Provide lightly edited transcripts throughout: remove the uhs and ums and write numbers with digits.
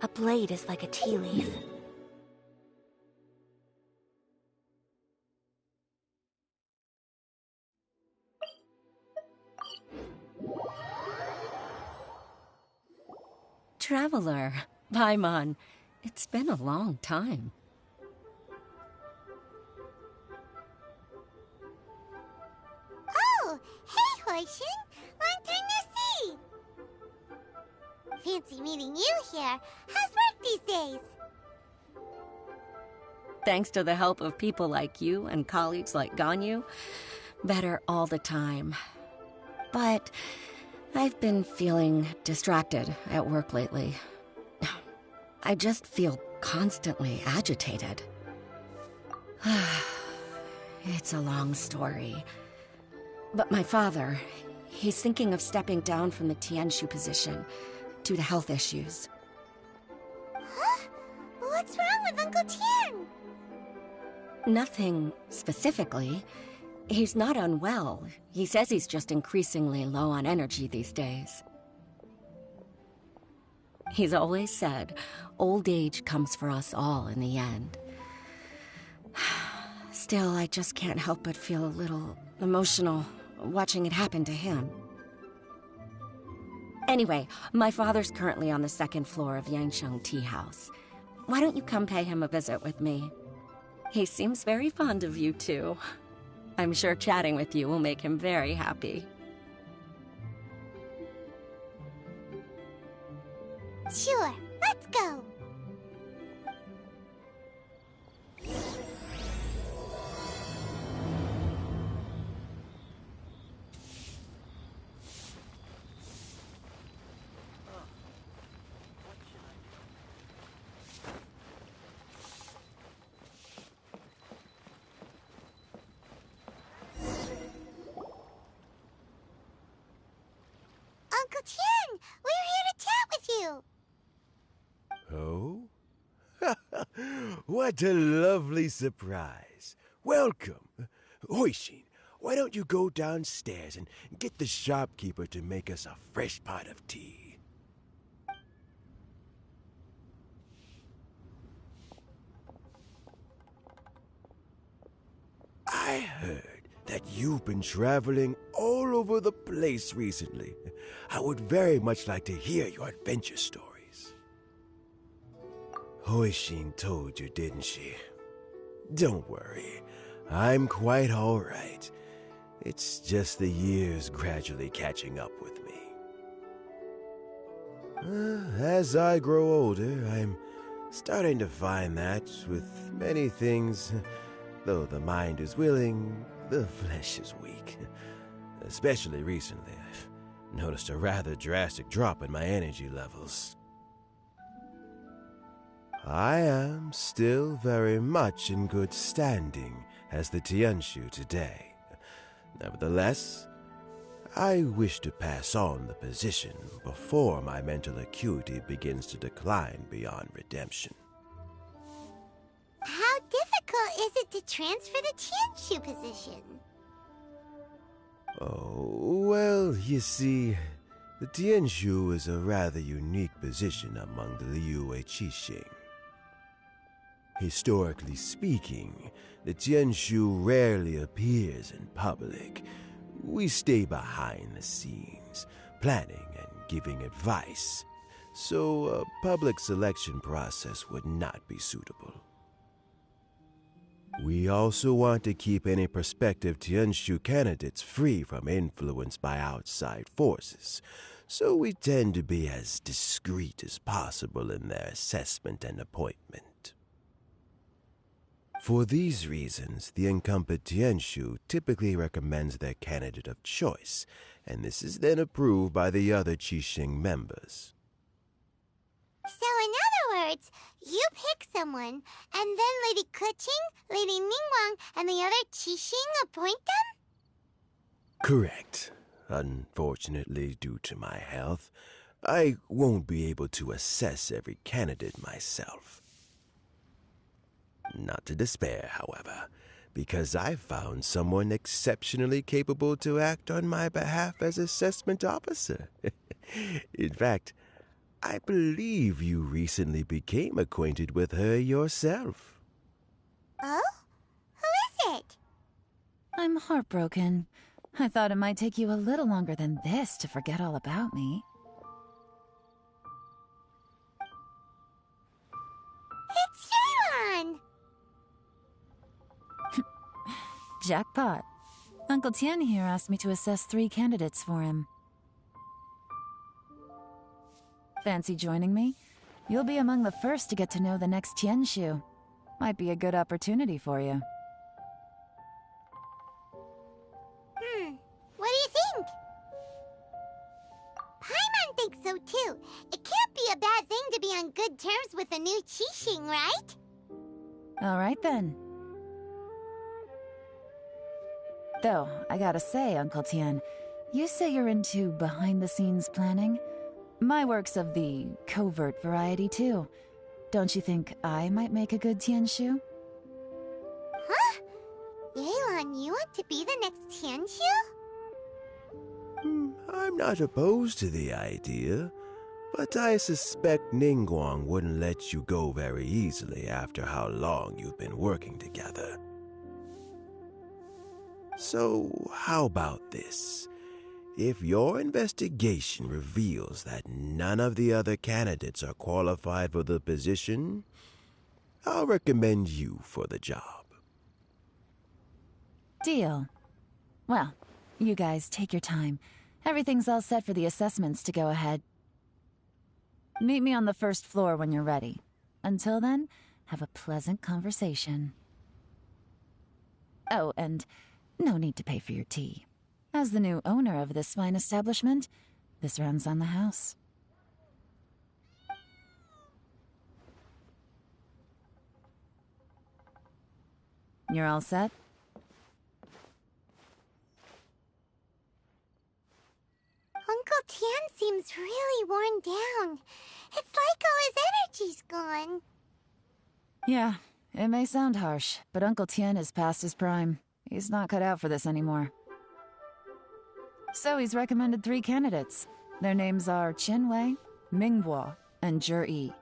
A blade is like a tea leaf. Traveler, Paimon, it's been a long time. Oh, hey, Hoishin! Long time no see! Fancy meeting you here. How's work these days? Thanks to the help of people like you and colleagues like Ganyu, better all the time. But I've been feeling distracted at work lately. I just feel constantly agitated. It's a long story. But my father, he's thinking of stepping down from the Tianshu position due to health issues. Huh? What's wrong with Uncle Tian? Nothing specifically. He's not unwell. He says he's just increasingly low on energy these days. He's always said, old age comes for us all in the end. Still, I just can't help but feel a little emotional watching it happen to him. Anyway, my father's currently on the second floor of Yangsheng Tea House. Why don't you come pay him a visit with me? He seems very fond of you, too. I'm sure chatting with you will make him very happy. Sure, let's go! Uncle Tian, we're here to chat with you! Oh? What a lovely surprise. Welcome. Hoishin, why don't you go downstairs and get the shopkeeper to make us a fresh pot of tea? I heard that you've been traveling all over the place recently. I would very much like to hear your adventure stories. Hoishin told you, didn't she? Don't worry, I'm quite all right. It's just the years gradually catching up with me. As I grow older, I'm starting to find that with many things, though the mind is willing, the flesh is weak. Especially recently, I've noticed a rather drastic drop in my energy levels. I am still very much in good standing as the Tianshu today. Nevertheless, I wish to pass on the position before my mental acuity begins to decline beyond redemption. How difficult is it to transfer the Tianshu position? Oh, well, you see, the Tianshu is a rather unique position among the Liyue Qixing. Historically speaking, the Tianshu rarely appears in public. We stay behind the scenes, planning and giving advice, so a public selection process would not be suitable. We also want to keep any prospective Tianshu candidates free from influence by outside forces, so we tend to be as discreet as possible in their assessment and appointment. For these reasons, the incumbent Tianshu typically recommends their candidate of choice, and this is then approved by the other Qixing members. So in other words, you pick someone, and then Lady Keqing, Lady Ningguang, and the other Qixing appoint them? Correct. Unfortunately, due to my health, I won't be able to assess every candidate myself. Not to despair, however, because I found someone exceptionally capable to act on my behalf as assessment officer. In fact, I believe you recently became acquainted with her yourself. Oh? Who is it? I'm heartbroken. I thought it might take you a little longer than this to forget all about me. It's Yelan! Jackpot. Uncle Tien here asked me to assess 3 candidates for him. Fancy joining me? You'll be among the first to get to know the next Tianshu. Might be a good opportunity for you. What do you think? Paimon thinks so too. It can't be a bad thing to be on good terms with a new Qixing, right? All right then. Though, I gotta say, Uncle Tien, you say you're into behind-the-scenes planning? My work's of the covert variety, too. Don't you think I might make a good Tianshu? Huh? Yelan, you want to be the next Tianshu? I'm not opposed to the idea, but I suspect Ningguang wouldn't let you go very easily after how long you've been working together. So, how about this? If your investigation reveals that none of the other candidates are qualified for the position, I'll recommend you for the job. Deal. Well, you guys take your time. Everything's all set for the assessments to go ahead. Meet me on the first floor when you're ready. Until then, have a pleasant conversation. Oh, and no need to pay for your tea. As the new owner of this fine establishment, this runs on the house. You're all set? Uncle Tien seems really worn down. It's like all his energy's gone. Yeah, it may sound harsh, but Uncle Tien is past his prime. He's not cut out for this anymore. So he's recommended 3 candidates. Their names are Qinwei, Mingbo, and Zhi.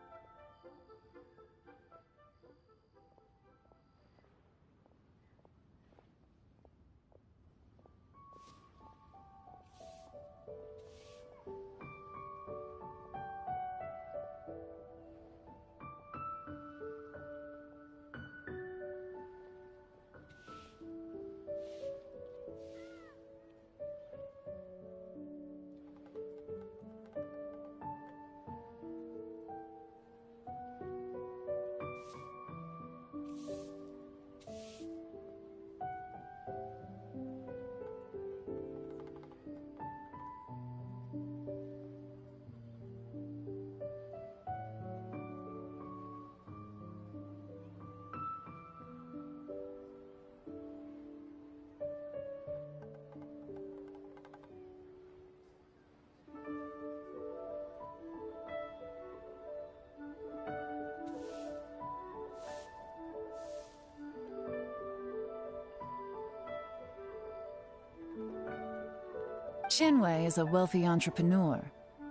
Qinwei is a wealthy entrepreneur.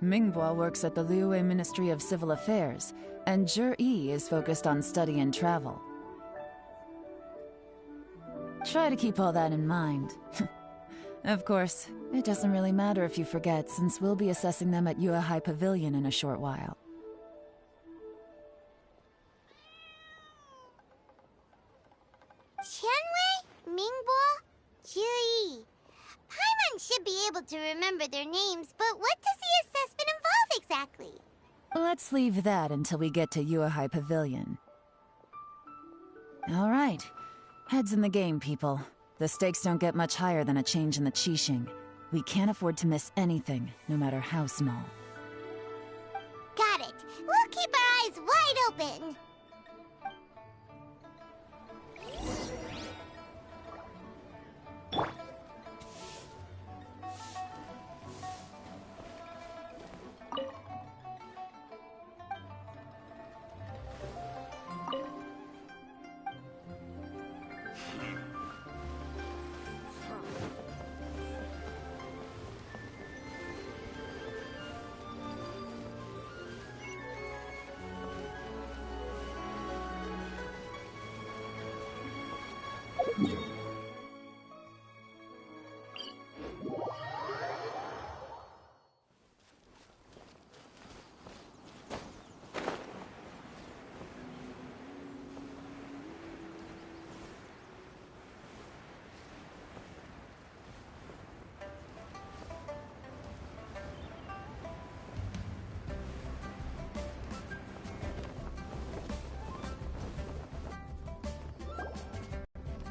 Mingbo works at the Liyue Ministry of Civil Affairs, and Zhi is focused on study and travel. Try to keep all that in mind. Of course, it doesn't really matter if you forget, since we'll be assessing them at Yuehai Pavilion in a short while. Qianwei, Mingbo, Zhi. Paimon should be able to remember their names, but what does the assessment involve exactly? Let's leave that until we get to Yuehai Pavilion. All right. Heads in the game, people. The stakes don't get much higher than a change in the Qixing. We can't afford to miss anything, no matter how small. Got it. We'll keep our eyes wide open.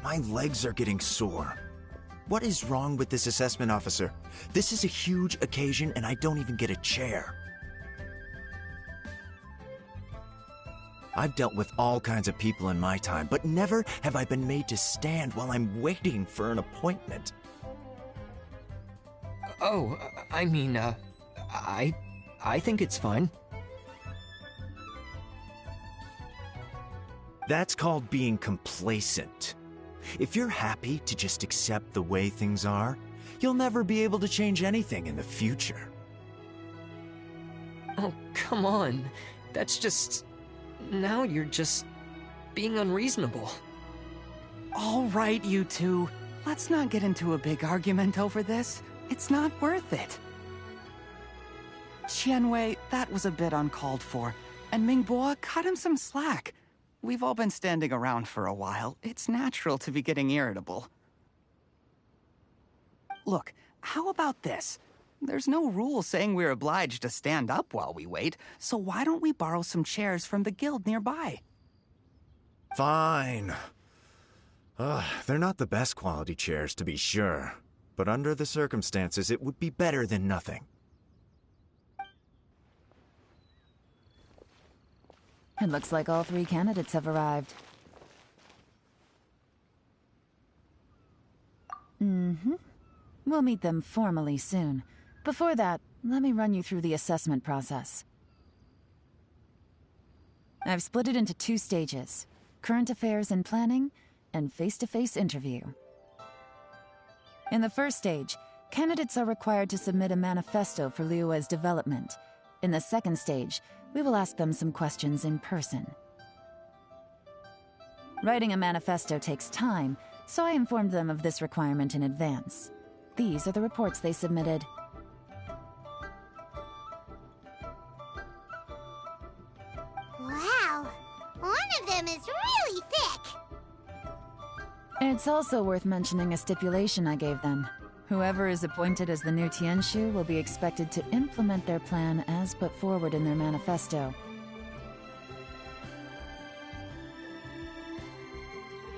My legs are getting sore. What is wrong with this assessment officer? This is a huge occasion and I don't even get a chair. I've dealt with all kinds of people in my time, but never have I been made to stand while I'm waiting for an appointment. Oh, I think it's fine. That's called being complacent. If you're happy to just accept the way things are, you'll never be able to change anything in the future. Oh, come on. That's just... Now you're just being unreasonable. All right, you two. Let's not get into a big argument over this. It's not worth it. Qianwei, that was a bit uncalled for. And Mingbo, cut him some slack. We've all been standing around for a while. It's natural to be getting irritable. Look, how about this? There's no rule saying we're obliged to stand up while we wait, so why don't we borrow some chairs from the guild nearby? Fine. They're not the best quality chairs, to be sure. But under the circumstances, it would be better than nothing. It looks like all 3 candidates have arrived. We'll meet them formally soon. Before that, let me run you through the assessment process. I've split it into 2 stages: current affairs and planning, and face-to-face interview. In the first stage, candidates are required to submit a manifesto for Liyue's development. In the second stage, we will ask them some questions in person. Writing a manifesto takes time, so I informed them of this requirement in advance. These are the reports they submitted. Wow, one of them is really thick. It's also worth mentioning a stipulation I gave them. Whoever is appointed as the new Tianshu will be expected to implement their plan as put forward in their manifesto.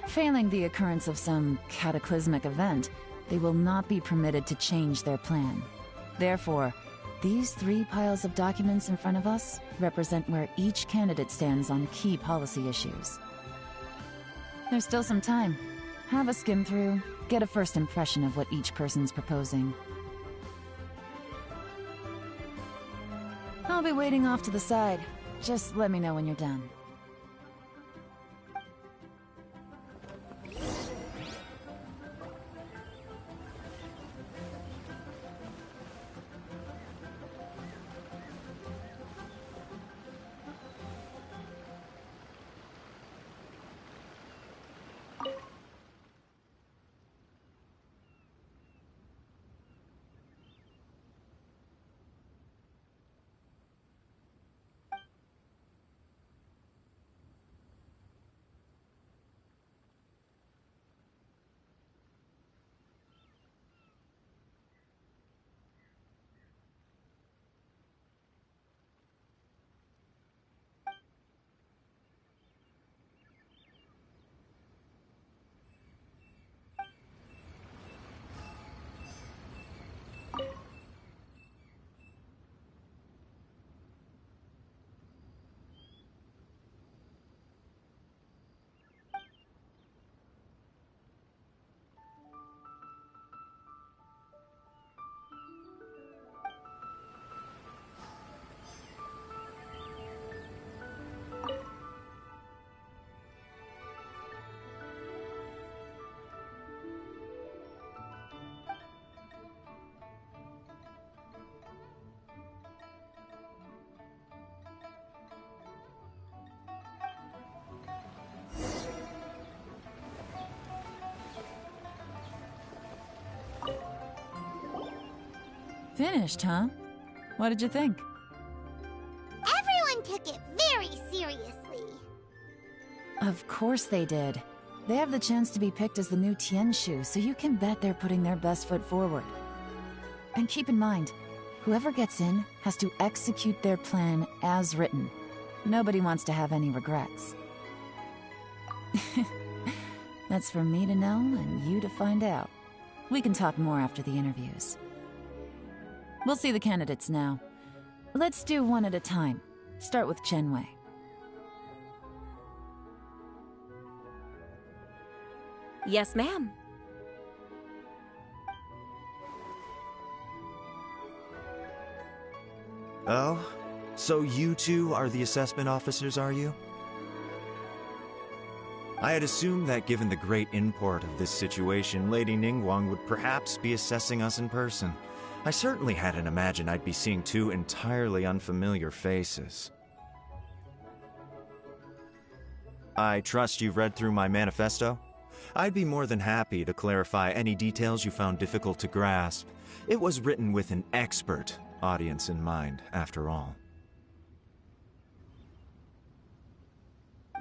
Failing the occurrence of some cataclysmic event, they will not be permitted to change their plan. Therefore, these 3 piles of documents in front of us represent where each candidate stands on key policy issues. There's still some time. Have a skim through, get a first impression of what each person's proposing. I'll be waiting off to the side. Just let me know when you're done. Finished, huh? What did you think? Everyone took it very seriously. Of course they did. They have the chance to be picked as the new Tianshu, so you can bet they're putting their best foot forward. And keep in mind, whoever gets in has to execute their plan as written. Nobody wants to have any regrets. That's for me to know and you to find out. We can talk more after the interviews. We'll see the candidates now. Let's do one at a time. Start with Chenwei. Yes, ma'am. Oh? So you two are the assessment officers, are you? I had assumed that given the great import of this situation, Lady Ningguang would perhaps be assessing us in person. I certainly hadn't imagined I'd be seeing two entirely unfamiliar faces. I trust you've read through my manifesto? I'd be more than happy to clarify any details you found difficult to grasp. It was written with an expert audience in mind, after all.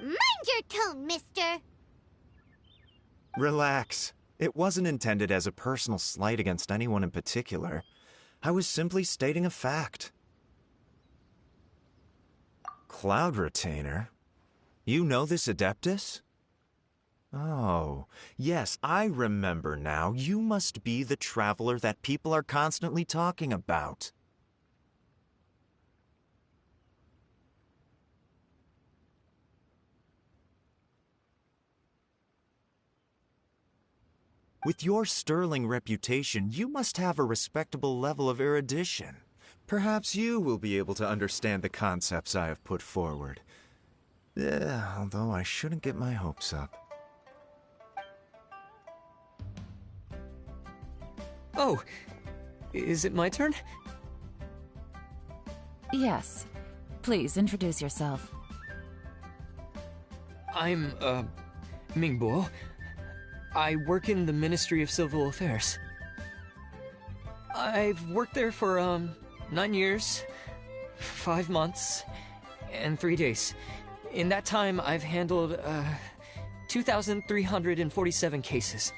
Mind your tone, mister! Relax. It wasn't intended as a personal slight against anyone in particular. I was simply stating a fact. Cloud Retainer? You know this Adeptus? Oh, yes, I remember now. You must be the traveler that people are constantly talking about. With your sterling reputation, you must have a respectable level of erudition. Perhaps you will be able to understand the concepts I have put forward. Although I shouldn't get my hopes up. Oh, is it my turn? Yes. Please, introduce yourself. I'm, Mingbo. I work in the Ministry of Civil Affairs. I've worked there for, 9 years, 5 months, and 3 days. In that time, I've handled, 2,347 cases.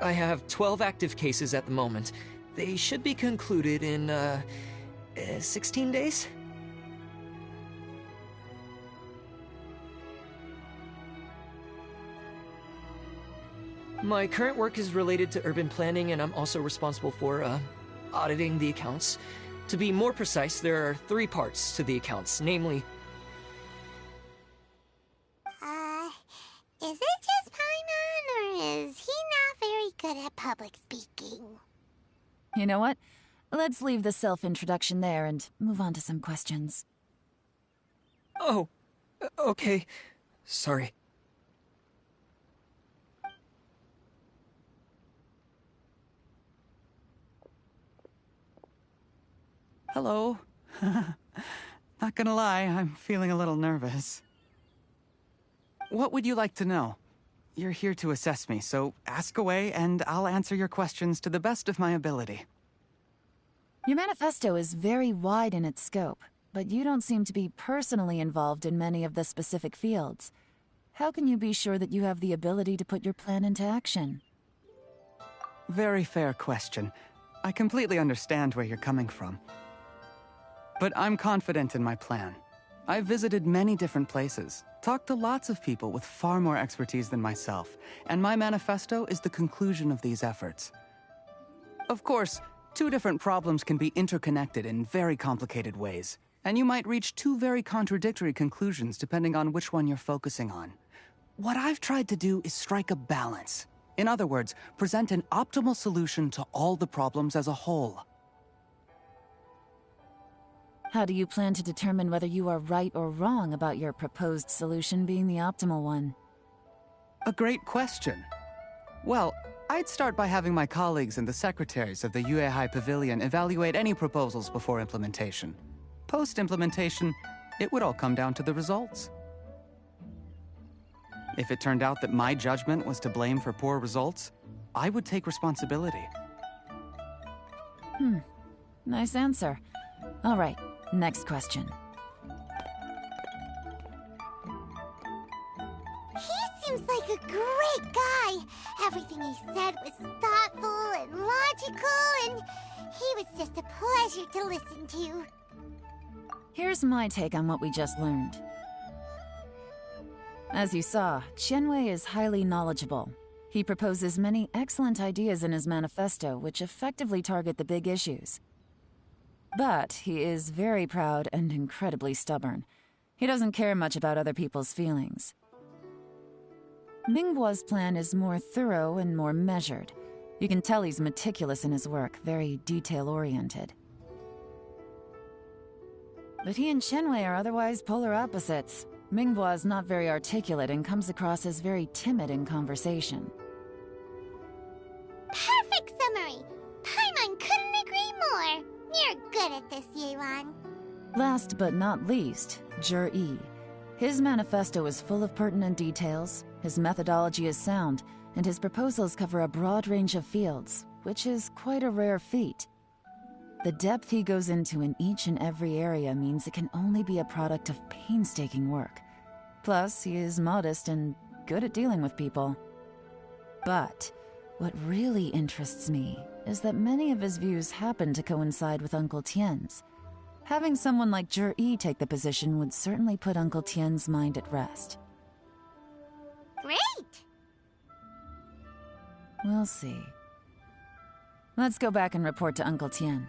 I have 12 active cases at the moment. They should be concluded in, 16 days? My current work is related to urban planning, and I'm also responsible for, auditing the accounts. To be more precise, there are 3 parts to the accounts, namely... Is it just Paimon, or is he not very good at public speaking? You know what? Let's leave the self-introduction there and move on to some questions. Oh, okay. Sorry. Hello. Not gonna lie, I'm feeling a little nervous. What would you like to know? You're here to assess me, so ask away and I'll answer your questions to the best of my ability. Your manifesto is very wide in its scope, but you don't seem to be personally involved in many of the specific fields. How can you be sure that you have the ability to put your plan into action? Very fair question. I completely understand where you're coming from. But I'm confident in my plan. I've visited many different places, talked to lots of people with far more expertise than myself, and my manifesto is the conclusion of these efforts. Of course, 2 different problems can be interconnected in very complicated ways, and you might reach 2 very contradictory conclusions depending on which one you're focusing on. What I've tried to do is strike a balance. In other words, present an optimal solution to all the problems as a whole. How do you plan to determine whether you are right or wrong about your proposed solution being the optimal one? A great question. Well, I'd start by having my colleagues and the secretaries of the Yuehai Pavilion evaluate any proposals before implementation. Post-implementation, it would all come down to the results. If it turned out that my judgment was to blame for poor results, I would take responsibility. Nice answer. All right, next question. He seems like a great guy. Everything he said was thoughtful and logical, and he was just a pleasure to listen to. Here's my take on what we just learned. As you saw, Qianwei is highly knowledgeable. He proposes many excellent ideas in his manifesto which effectively target the big issues. But he is very proud and incredibly stubborn. He doesn't care much about other people's feelings. Mingguo's plan is more thorough and more measured. You can tell he's meticulous in his work, very detail-oriented. But he and Qianwei are otherwise polar opposites. Mingguo is not very articulate and comes across as very timid in conversation. Perfect summary! Paimon couldn't agree more! You're good at this, Yelan. Last but not least, Yi. His manifesto is full of pertinent details, his methodology is sound, and his proposals cover a broad range of fields, which is quite a rare feat. The depth he goes into in each and every area means it can only be a product of painstaking work. Plus, he is modest and good at dealing with people. But what really interests me is that many of his views happen to coincide with Uncle Tien's. Having someone like Yi take the position would certainly put Uncle Tien's mind at rest. Great! We'll see. Let's go back and report to Uncle Tien.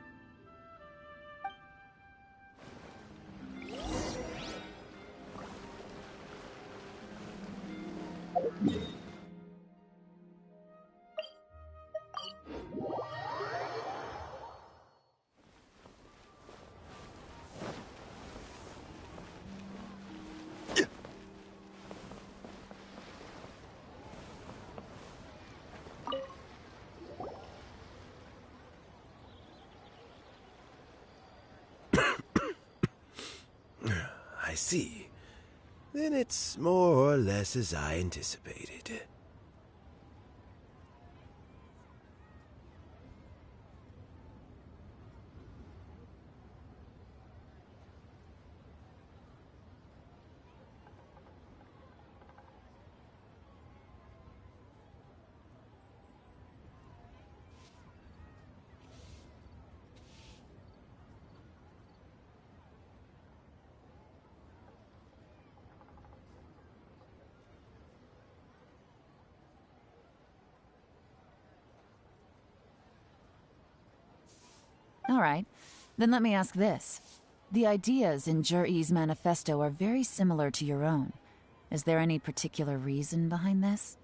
I see. Then it's more or less as I anticipated. All right, then let me ask this. The ideas in Yi's manifesto are very similar to your own. Is there any particular reason behind this?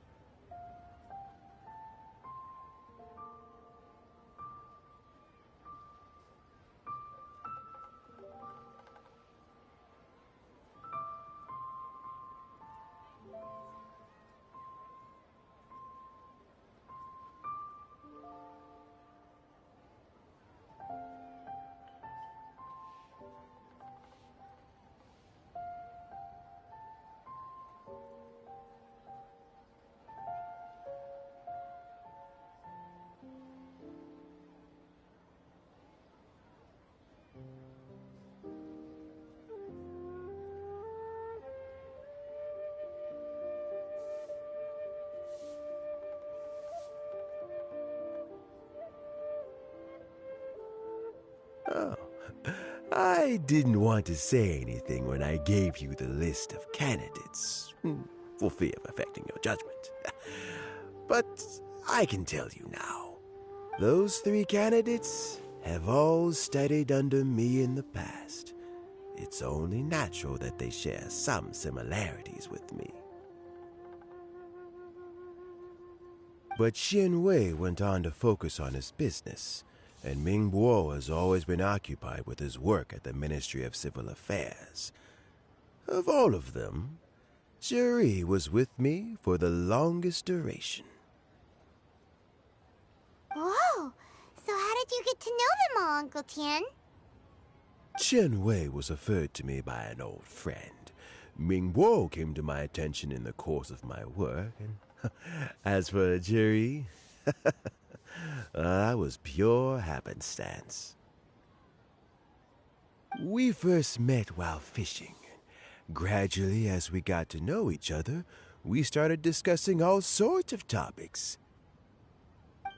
Oh, I didn't want to say anything when I gave you the list of candidates, for fear of affecting your judgment. But I can tell you now. Those 3 candidates have all studied under me in the past. It's only natural that they share some similarities with me. But Qianwei went on to focus on his business, and Mingguo has always been occupied with his work at the Ministry of Civil Affairs. Of all of them, Yi was with me for the longest duration. Whoa! So how did you get to know them all, Uncle Tien? Qianwei was referred to me by an old friend. Mingguo came to my attention in the course of my work, and as for Yi, that was pure happenstance. We first met while fishing. Gradually, as we got to know each other, we started discussing all sorts of topics.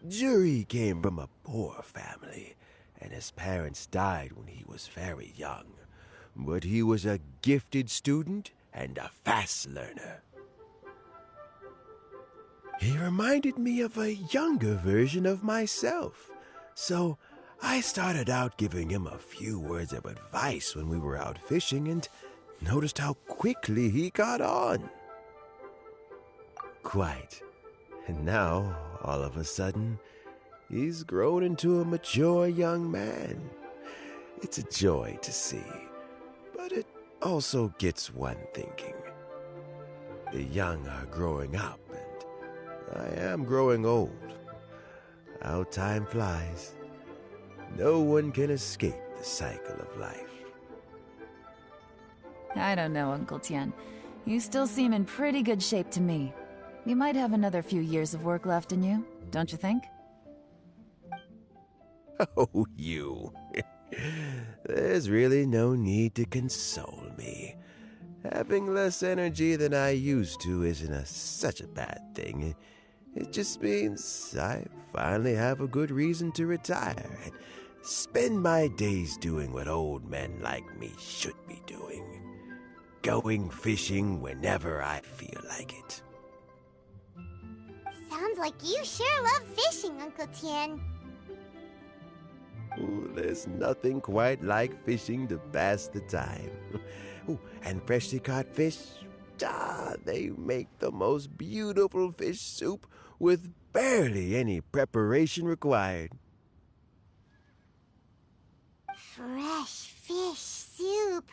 Juri came from a poor family, and his parents died when he was very young. But he was a gifted student and a fast learner. He reminded me of a younger version of myself, so I started out giving him a few words of advice when we were out fishing and noticed how quickly he got on. Quite. And now, all of a sudden, he's grown into a mature young man. It's a joy to see, but it also gets one thinking. The young are growing up, and I am growing old. How time flies. No one can escape the cycle of life. I don't know, Uncle Tian. You still seem in pretty good shape to me. You might have another few years of work left in you, don't you think? Oh, you. There's really no need to console me. Having less energy than I used to isn't such a bad thing. It just means I finally have a good reason to retire and spend my days doing what old men like me should be doing. Going fishing whenever I feel like it. Sounds like you sure love fishing, Uncle Tian. Ooh, there's nothing quite like fishing to pass the time. Ooh, and freshly caught fish, they make the most beautiful fish soup with barely any preparation required. Fresh fish soup.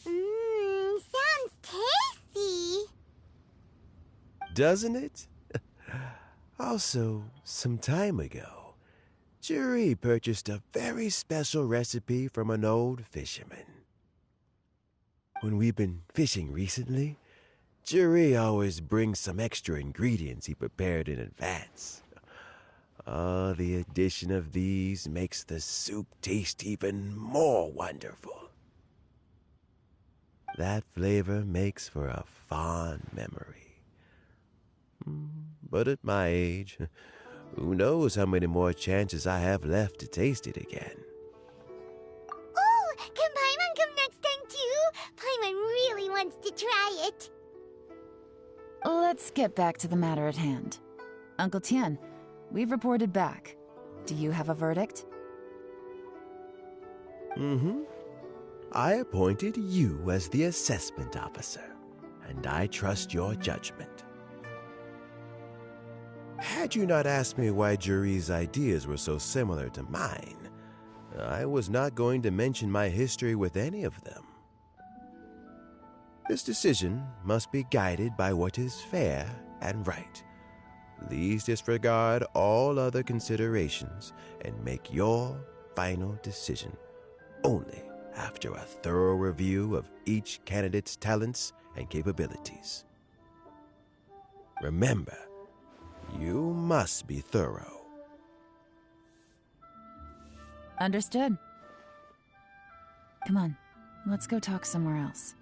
Sounds tasty. Doesn't it? Also, some time ago, Juri purchased a very special recipe from an old fisherman. When we've been fishing recently, Juri always brings some extra ingredients he prepared in advance. The addition of these makes the soup taste even more wonderful. That flavor makes for a fond memory. But at my age, who knows how many more chances I have left to taste it again. Oh, can Paimon come next time too? Paimon really wants to try it. Let's get back to the matter at hand. Uncle Tian, we've reported back. Do you have a verdict? I appointed you as the assessment officer, and I trust your judgment. Had you not asked me why Juri's ideas were so similar to mine, I was not going to mention my history with any of them. This decision must be guided by what is fair and right. Please disregard all other considerations and make your final decision only after a thorough review of each candidate's talents and capabilities. Remember, you must be thorough. Understood. Come on, let's go talk somewhere else.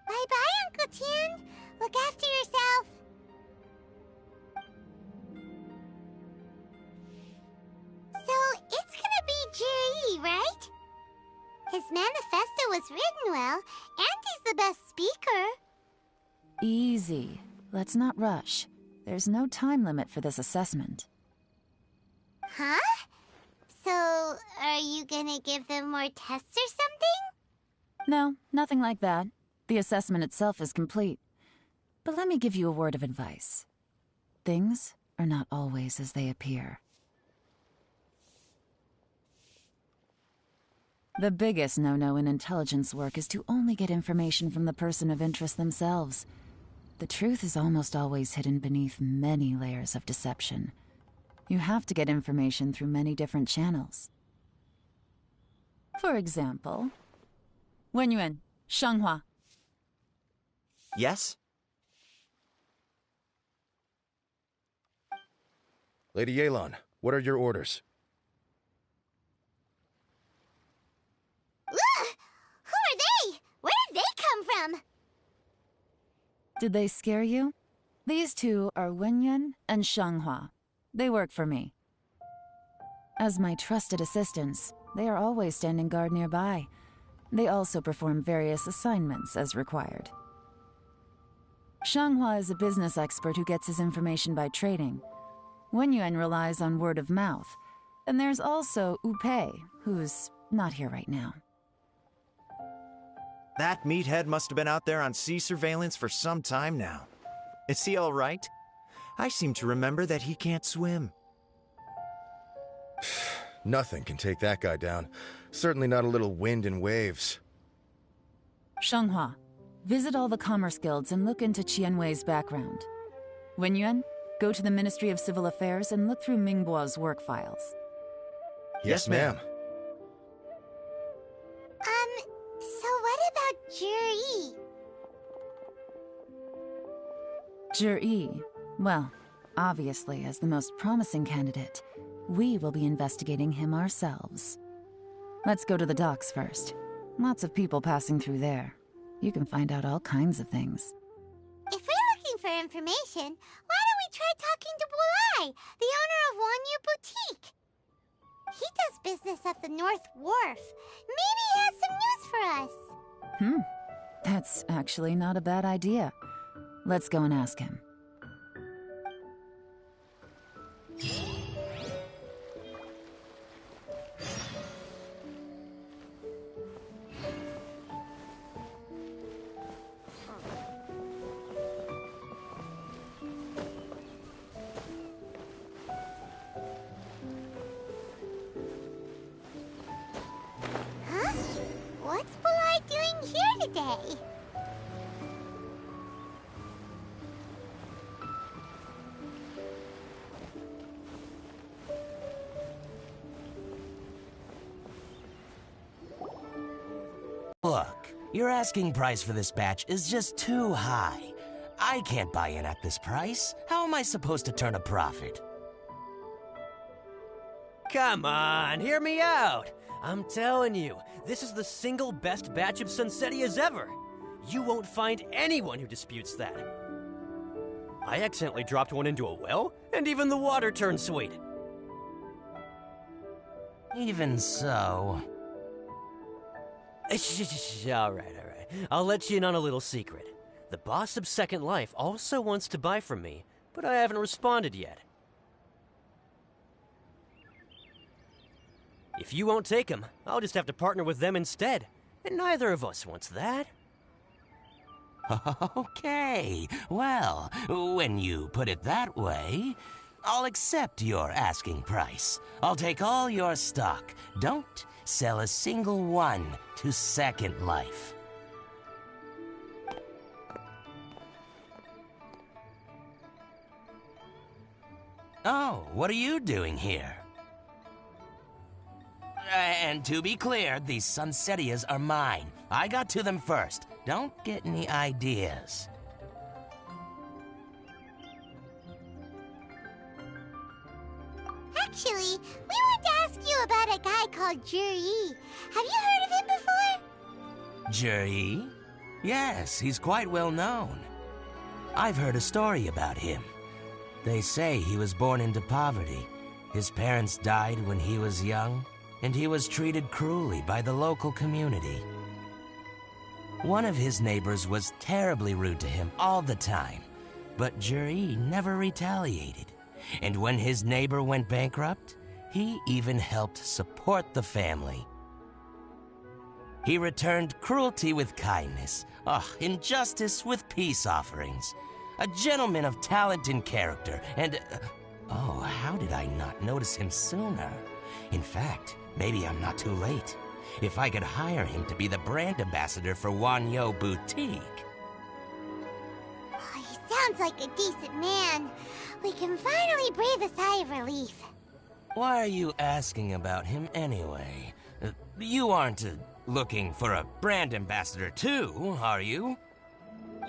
Bye-bye, Uncle Tian. Look after yourself. So, it's gonna be Juri, right? His manifesto was written well, and he's the best speaker. Easy. Let's not rush. There's no time limit for this assessment. Huh? So, are you gonna give them more tests or something? No, nothing like that. The assessment itself is complete. But let me give you a word of advice. Things are not always as they appear. The biggest no-no in intelligence work is to only get information from the person of interest themselves. The truth is almost always hidden beneath many layers of deception. You have to get information through many different channels. For example, Wenyuan, Shanghua. Yes? Lady Yelan, what are your orders? Ugh! Who are they? Where did they come from? Did they scare you? These two are Wenyuan and Shanghua. They work for me. As my trusted assistants, they are always standing guard nearby. They also perform various assignments as required. Shanghua is a business expert who gets his information by trading. Wenyuan relies on word of mouth. And there's also Upei, who's not here right now. That meathead must have been out there on sea surveillance for some time now. Is he all right? I seem to remember that he can't swim. Nothing can take that guy down. Certainly not a little wind and waves. Shanghua, visit all the commerce guilds and look into Qianwei's background. Wenyuan, go to the Ministry of Civil Affairs and look through Mingbo's work files. Yes, ma'am. So what about Juri? Juri, well, obviously as the most promising candidate, we will be investigating him ourselves. Let's go to the docks first. Lots of people passing through there. You can find out all kinds of things. If we're looking for information, why don't we try talking to Bulai, the owner of Wanyu Boutique? He does business at the North Wharf. Maybe he has some news for us. That's actually not a bad idea. Let's go and ask him. Huh? What's Bulai doing here today? Look, your asking price for this batch is just too high. I can't buy in at this price. How am I supposed to turn a profit? Come on, hear me out. I'm telling you, this is the single best batch of Sunsetias ever. You won't find anyone who disputes that. I accidentally dropped one into a well, and even the water turned sweet. Even so... All right. I'll let you in on a little secret. The boss of Second Life also wants to buy from me, but I haven't responded yet. If you won't take him, I'll just have to partner with them instead. And neither of us wants that. Okay, well, when you put it that way, I'll accept your asking price. I'll take all your stock. Don't sell a single one to Second Life. Oh, what are you doing here? And to be clear, these Sunsetias are mine. I got to them first. Don't get any ideas. Actually, we want to ask you about a guy called Juri. Have you heard of him before? Juri? Yes, he's quite well known. I've heard a story about him. They say he was born into poverty. His parents died when he was young, and he was treated cruelly by the local community. One of his neighbors was terribly rude to him all the time, but Juri never retaliated. And when his neighbor went bankrupt, he even helped support the family. He returned cruelty with kindness, injustice with peace offerings. A gentleman of talent and character, and... how did I not notice him sooner? In fact, maybe I'm not too late. If I could hire him to be the brand ambassador for Wanyo Boutique. Oh, he sounds like a decent man. We can finally breathe a sigh of relief. Why are you asking about him anyway? You aren't looking for a brand ambassador too, are you?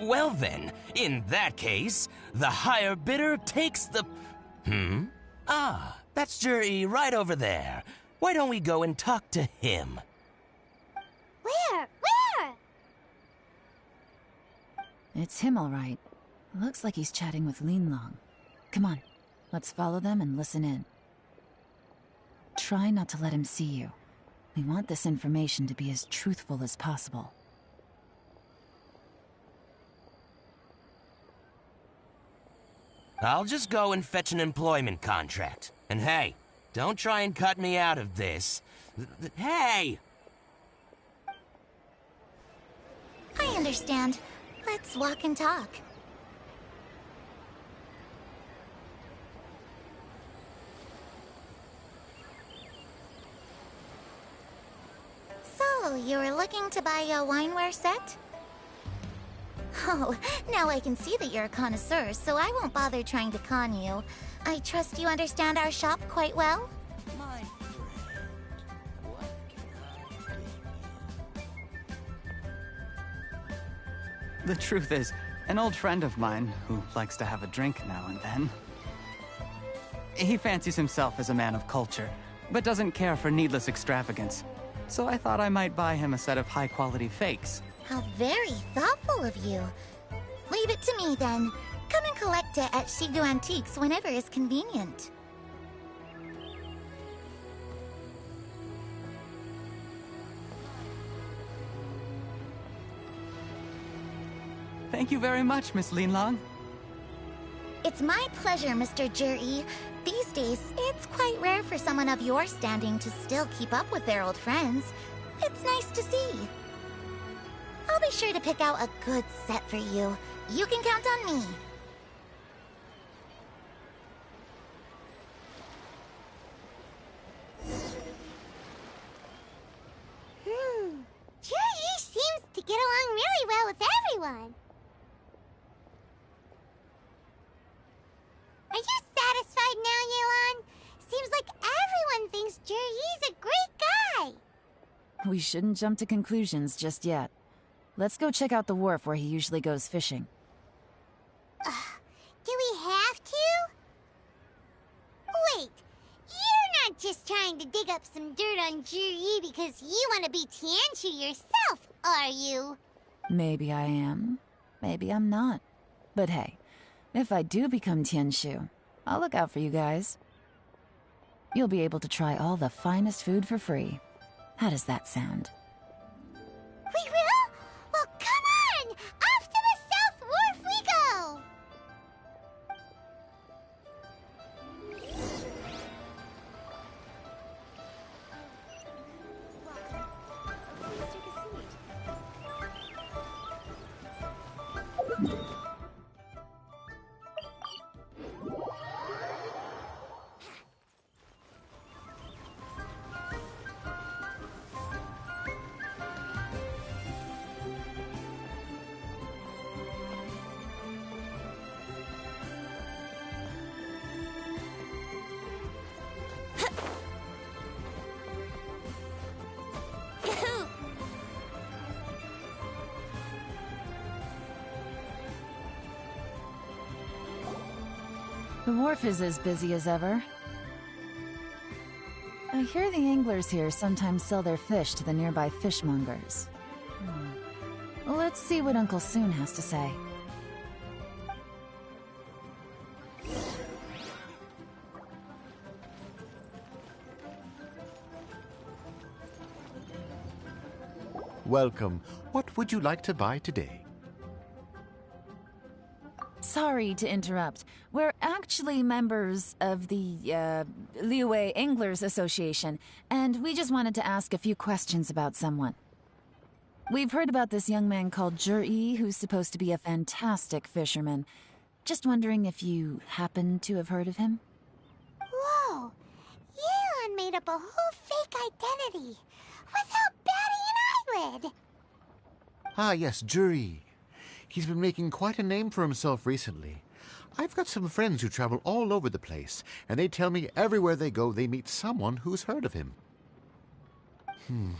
Well then, in that case, the higher bidder takes the... that's Juri right over there. Why don't we go and talk to him? Where? It's him, all right. Looks like he's chatting with Lenláng. Come on, let's follow them and listen in. Try not to let him see you. We want this information to be as truthful as possible. I'll just go and fetch an employment contract. And hey, don't try and cut me out of this. Hey! I understand. Let's walk and talk. So, you were looking to buy a wineware set? Oh, now I can see that you're a connoisseur, so I won't bother trying to con you. I trust you understand our shop quite well? My friend, what can I do? The truth is, an old friend of mine who likes to have a drink now and then. He fancies himself as a man of culture, but doesn't care for needless extravagance. So I thought I might buy him a set of high-quality fakes. How very thoughtful of you. Leave it to me, then. Come and collect it at Shigu Antiques whenever is convenient. Thank you very much, Miss Lenláng. It's my pleasure, Mr. Juri. These days, it's quite rare for someone of your standing to still keep up with their old friends. It's nice to see. I'll be sure to pick out a good set for you. You can count on me. Juri seems to get along really well with everyone. Are you satisfied now, Yelan? Seems like everyone thinks Juri's a great guy. We shouldn't jump to conclusions just yet. Let's go check out the wharf where he usually goes fishing. Do we have to? Wait, you're not just trying to dig up some dirt on Juri because you want to be Tianshu yourself, are you? Maybe I am. Maybe I'm not. But hey, if I do become Tianshu, I'll look out for you guys. You'll be able to try all the finest food for free. How does that sound? We will? Well, come on! Off to the South Wharf we go! Please take a seat. The wharf is as busy as ever. I hear the anglers here sometimes sell their fish to the nearby fishmongers. Let's see what Uncle Soon has to say. Welcome. What would you like to buy today? Sorry to interrupt. We're actually members of the, Liyue Anglers Association, and we just wanted to ask a few questions about someone. We've heard about this young man called Juri, who's supposed to be a fantastic fisherman. Just wondering if you happen to have heard of him? Whoa! Yelan made up a whole fake identity without batting an eyelid! Ah, yes, Juri. He's been making quite a name for himself recently. I've got some friends who travel all over the place, and they tell me everywhere they go they meet someone who's heard of him.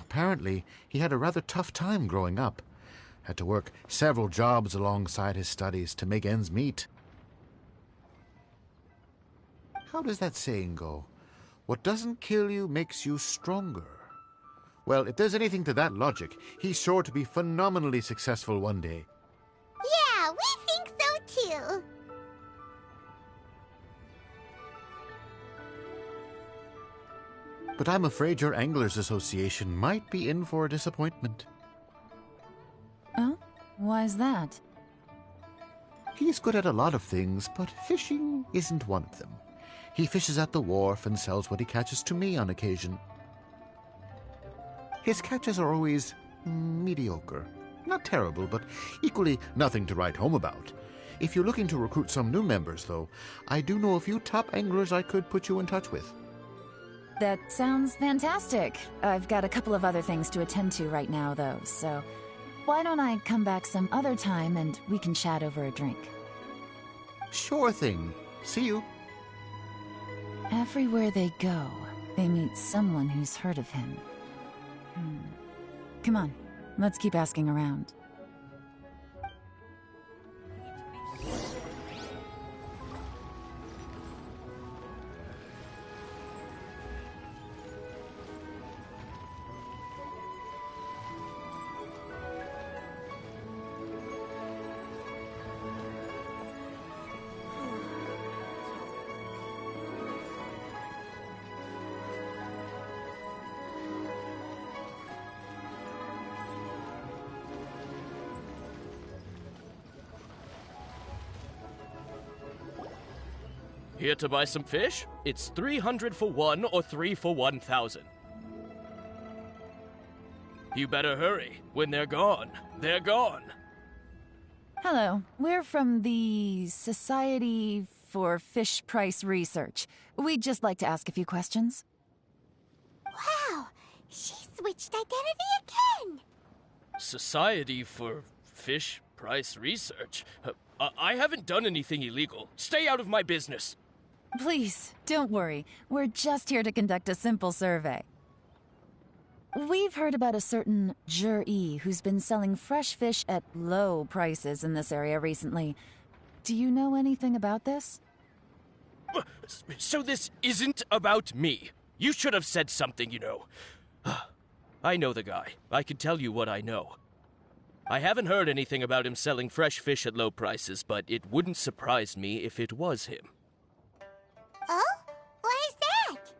Apparently, he had a rather tough time growing up. Had to work several jobs alongside his studies to make ends meet. How does that saying go? What doesn't kill you makes you stronger. Well, if there's anything to that logic, he's sure to be phenomenally successful one day. Yeah, Yeah, we think so too. But I'm afraid your Anglers Association might be in for a disappointment. Oh? Why's that? He's good at a lot of things, but fishing isn't one of them. He fishes at the wharf and sells what he catches to me on occasion. His catches are always mediocre. Not terrible, but equally nothing to write home about. If you're looking to recruit some new members, though, I do know a few top anglers I could put you in touch with. That sounds fantastic. I've got a couple of other things to attend to right now, though, so why don't I come back some other time and we can chat over a drink? Sure thing. See you. Everywhere they go, they meet someone who's heard of him. Come on, let's keep asking around. Here to buy some fish? It's 300 for one or 3 for 1,000. You better hurry. When they're gone, they're gone. Hello, we're from the Society for Fish Price Research. We'd just like to ask a few questions. Wow, she switched identity again. Society for Fish Price Research? I haven't done anything illegal. Stay out of my business. Please, don't worry. We're just here to conduct a simple survey. We've heard about a certain Jur-E who's been selling fresh fish at low prices in this area recently. Do you know anything about this? So this isn't about me. You should have said something, you know. I know the guy. I can tell you what I know. I haven't heard anything about him selling fresh fish at low prices, but it wouldn't surprise me if it was him. Oh? Why is that?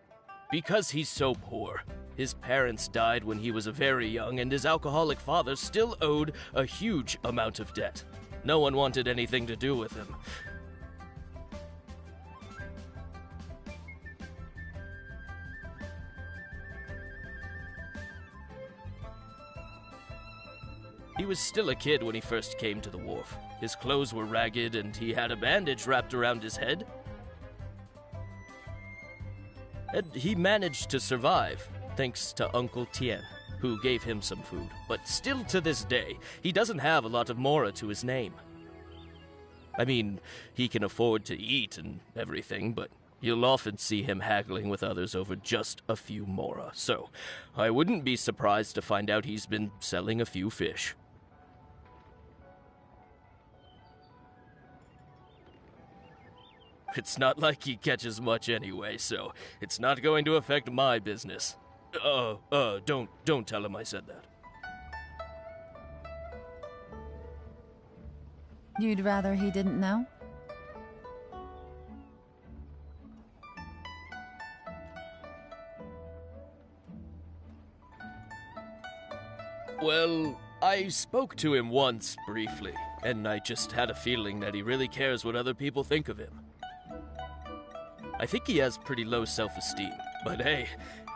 Because he's so poor. His parents died when he was very young, and his alcoholic father still owed a huge amount of debt. No one wanted anything to do with him. He was still a kid when he first came to the wharf. His clothes were ragged, and he had a bandage wrapped around his head. And he managed to survive, thanks to Uncle Tien, who gave him some food. But still to this day, he doesn't have a lot of mora to his name. I mean, he can afford to eat and everything, but you'll often see him haggling with others over just a few mora. So, I wouldn't be surprised to find out he's been selling a few fish. It's not like he catches much anyway, so it's not going to affect my business. Don't tell him I said that. You'd rather he didn't know? Well, I spoke to him once, briefly, and I just had a feeling that he really cares what other people think of him. I think he has pretty low self-esteem, but hey,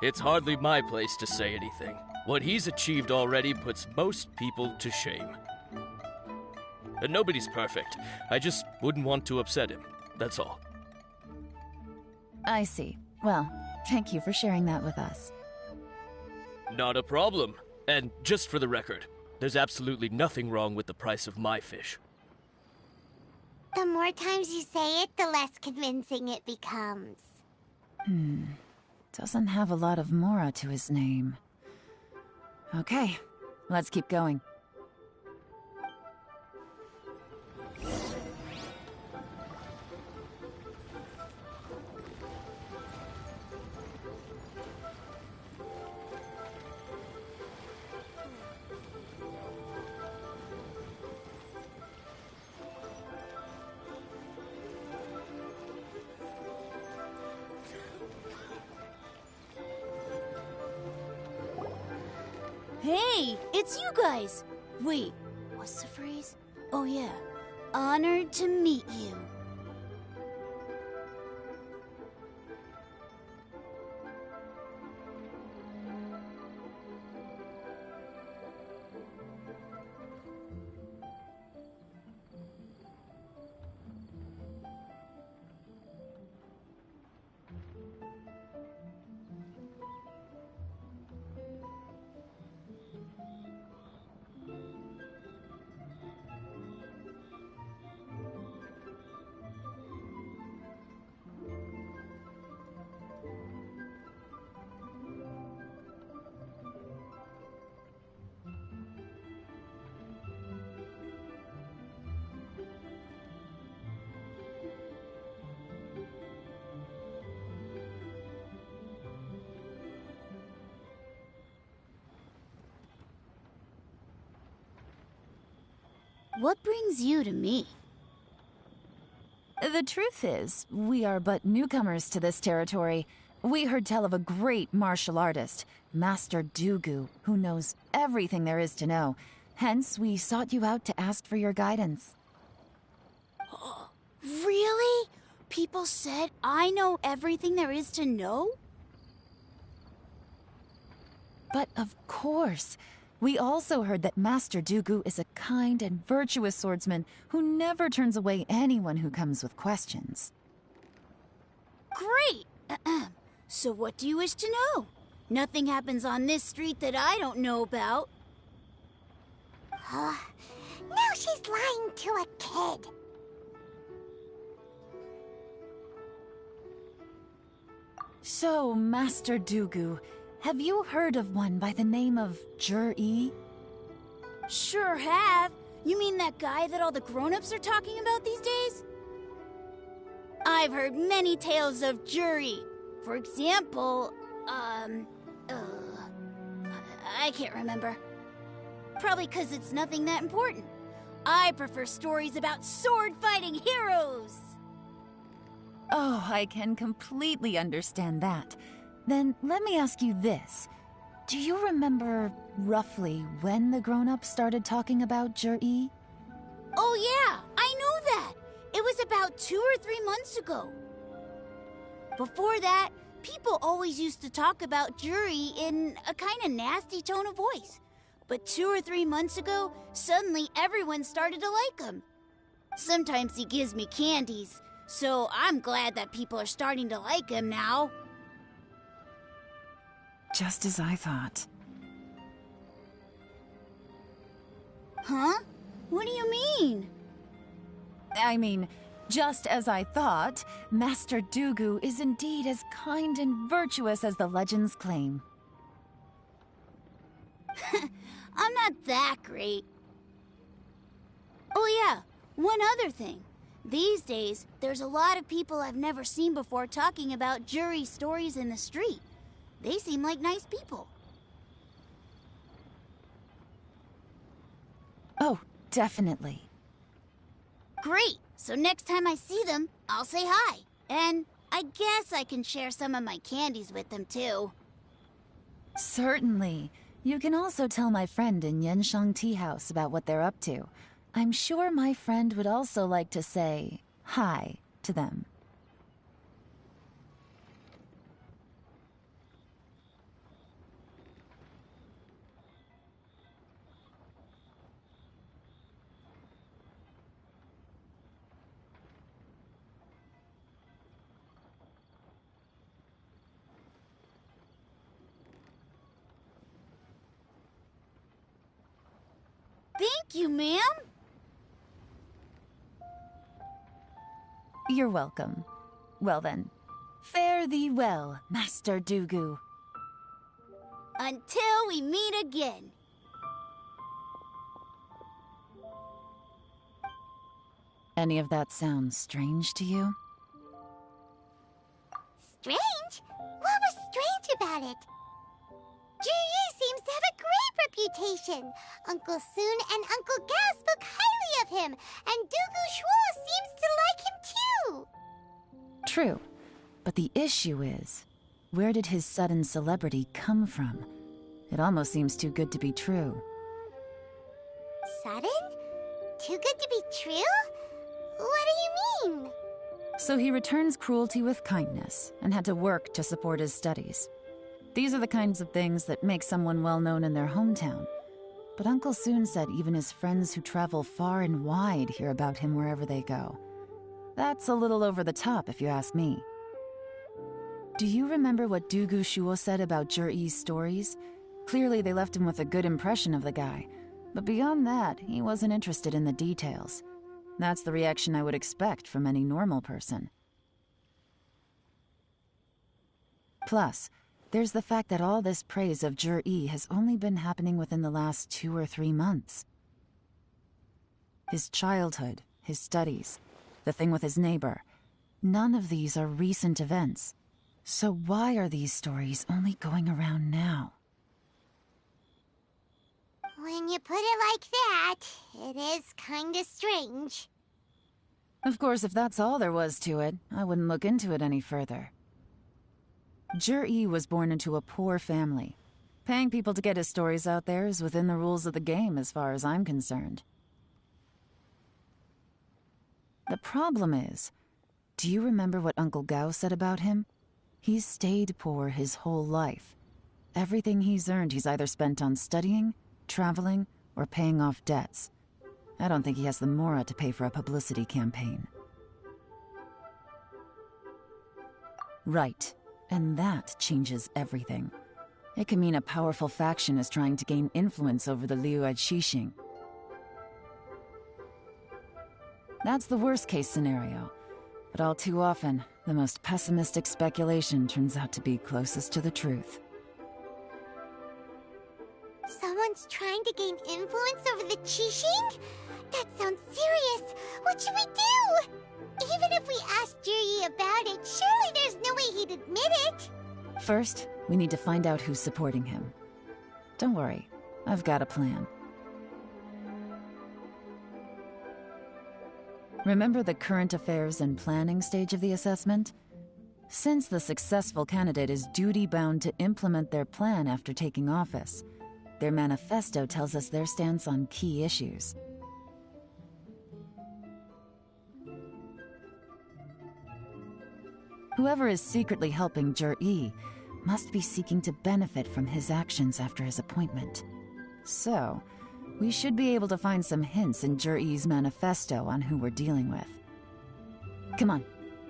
it's hardly my place to say anything. What he's achieved already puts most people to shame. And nobody's perfect. I just wouldn't want to upset him, that's all. I see. Well, thank you for sharing that with us. Not a problem. And just for the record, there's absolutely nothing wrong with the price of my fish. The more times you say it, the less convincing it becomes. Doesn't have a lot of mora to his name. Okay, let's keep going. Hey, it's you guys! Wait, what's the phrase? Oh yeah, honored to meet you. What brings you to me? The truth is, we are but newcomers to this territory. We heard tell of a great martial artist, Master Dugu, who knows everything there is to know. Hence, we sought you out to ask for your guidance. Really? People said I know everything there is to know? But of course, we also heard that Master Dugu is a kind and virtuous swordsman who never turns away anyone who comes with questions. Great! So what do you wish to know? Nothing happens on this street that I don't know about. Now she's lying to a kid. So, Master Dugu, have you heard of one by the name of Jur-E? Sure have. You mean that guy that all the grown-ups are talking about these days? I've heard many tales of Juri. For example, I can't remember. Probably because it's nothing that important. I prefer stories about sword-fighting heroes. Oh, I can completely understand that. Then let me ask you this. Do you remember roughly when the grown-ups started talking about Jur-E? Oh yeah, I know that. It was about 2 or 3 months ago. Before that, people always used to talk about Juri in a kind of nasty tone of voice. But 2 or 3 months ago, suddenly everyone started to like him. Sometimes he gives me candies, so I'm glad that people are starting to like him now. Just as I thought. Huh? What do you mean? I mean, just as I thought, Master Dugu is indeed as kind and virtuous as the legends claim. I'm not that great. Oh yeah, one other thing. These days, there's a lot of people I've never seen before talking about Juri stories in the street. They seem like nice people. Oh, definitely. Great! So next time I see them, I'll say hi. And I guess I can share some of my candies with them too. Certainly. You can also tell my friend in Yenshang Tea House about what they're up to. I'm sure my friend would also like to say hi to them. Thank you, ma'am. You're welcome. Well then, fare thee well, Master Dugu. Until we meet again. Any of that sound strange to you? Strange? What was strange about it? Juri seems to have a great reputation. Uncle Soon and Uncle Gao spoke highly of him, and Dugu Shuo seems to like him too. True, but the issue is, where did his sudden celebrity come from? It almost seems too good to be true. Sudden? Too good to be true? What do you mean? So he returns cruelty with kindness and had to work to support his studies. These are the kinds of things that make someone well known in their hometown. But Uncle soon said even his friends who travel far and wide hear about him wherever they go. That's a little over the top, if you ask me. Do you remember what Dugu Shuo said about Jur-E's stories? Clearly they left him with a good impression of the guy. But beyond that, he wasn't interested in the details. That's the reaction I would expect from any normal person. Plus, there's the fact that all this praise of Jur-E has only been happening within the last 2 or 3 months. His childhood, his studies, the thing with his neighbor, none of these are recent events. So why are these stories only going around now? When you put it like that, it is kinda strange. Of course, if that's all there was to it, I wouldn't look into it any further. Jur-E was born into a poor family. Paying people to get his stories out there is within the rules of the game as far as I'm concerned. The problem is, do you remember what Uncle Gao said about him? He's stayed poor his whole life. Everything he's earned he's either spent on studying, traveling, or paying off debts. I don't think he has the mora to pay for a publicity campaign. Right, and that changes everything. It can mean a powerful faction is trying to gain influence over the Liu Xixing. That's the worst-case scenario, but all too often, the most pessimistic speculation turns out to be closest to the truth. Someone's trying to gain influence over the Qixing? That sounds serious. What should we do? Even if we asked Juri about it, surely there's no way he'd admit it. First, we need to find out who's supporting him. Don't worry, I've got a plan. Remember the current affairs and planning stage of the assessment? Since the successful candidate is duty-bound to implement their plan after taking office, their manifesto tells us their stance on key issues. Whoever is secretly helping Jur-E must be seeking to benefit from his actions after his appointment. So, we should be able to find some hints in Jur-E's manifesto on who we're dealing with. Come on,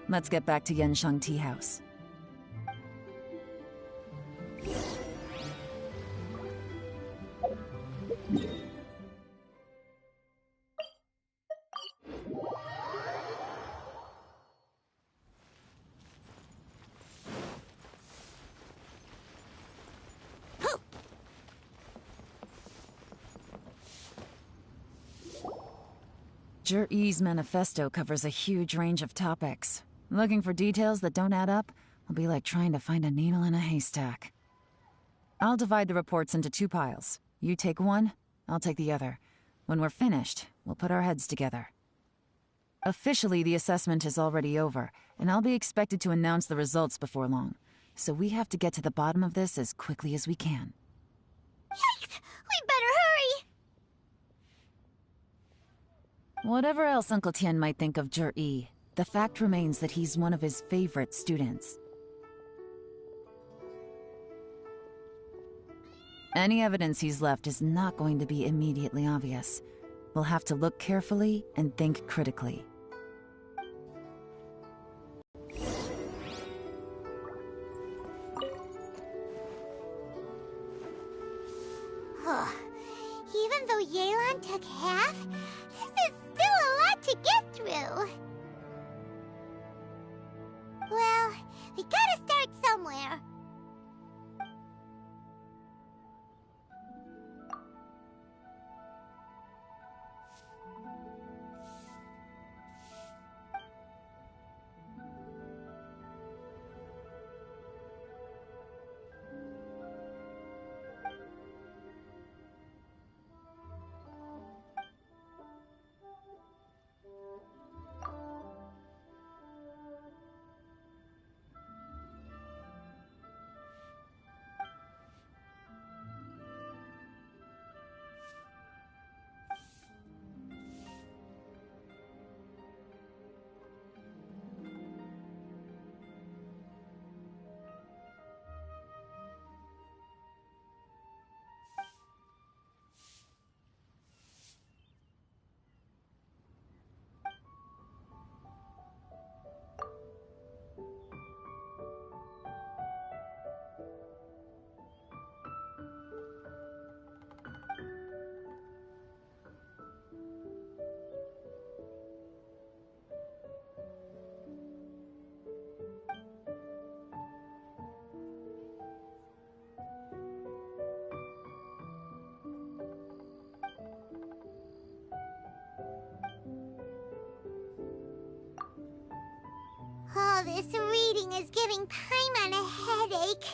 let's get back to Yanshang Tea House. Jur-E's manifesto covers a huge range of topics. Looking for details that don't add up will be like trying to find a needle in a haystack. I'll divide the reports into 2 piles. You take one, I'll take the other. When we're finished, we'll put our heads together. Officially, the assessment is already over, and I'll be expected to announce the results before long. So we have to get to the bottom of this as quickly as we can. Yikes! We better hurry! Whatever else Uncle Tian might think of Jur-E, the fact remains that he's one of his favorite students. Any evidence he's left is not going to be immediately obvious. We'll have to look carefully and think critically. Even though Yelan took half, this is still a lot to get through. Well, we gotta start somewhere. All this reading is giving Paimon a headache.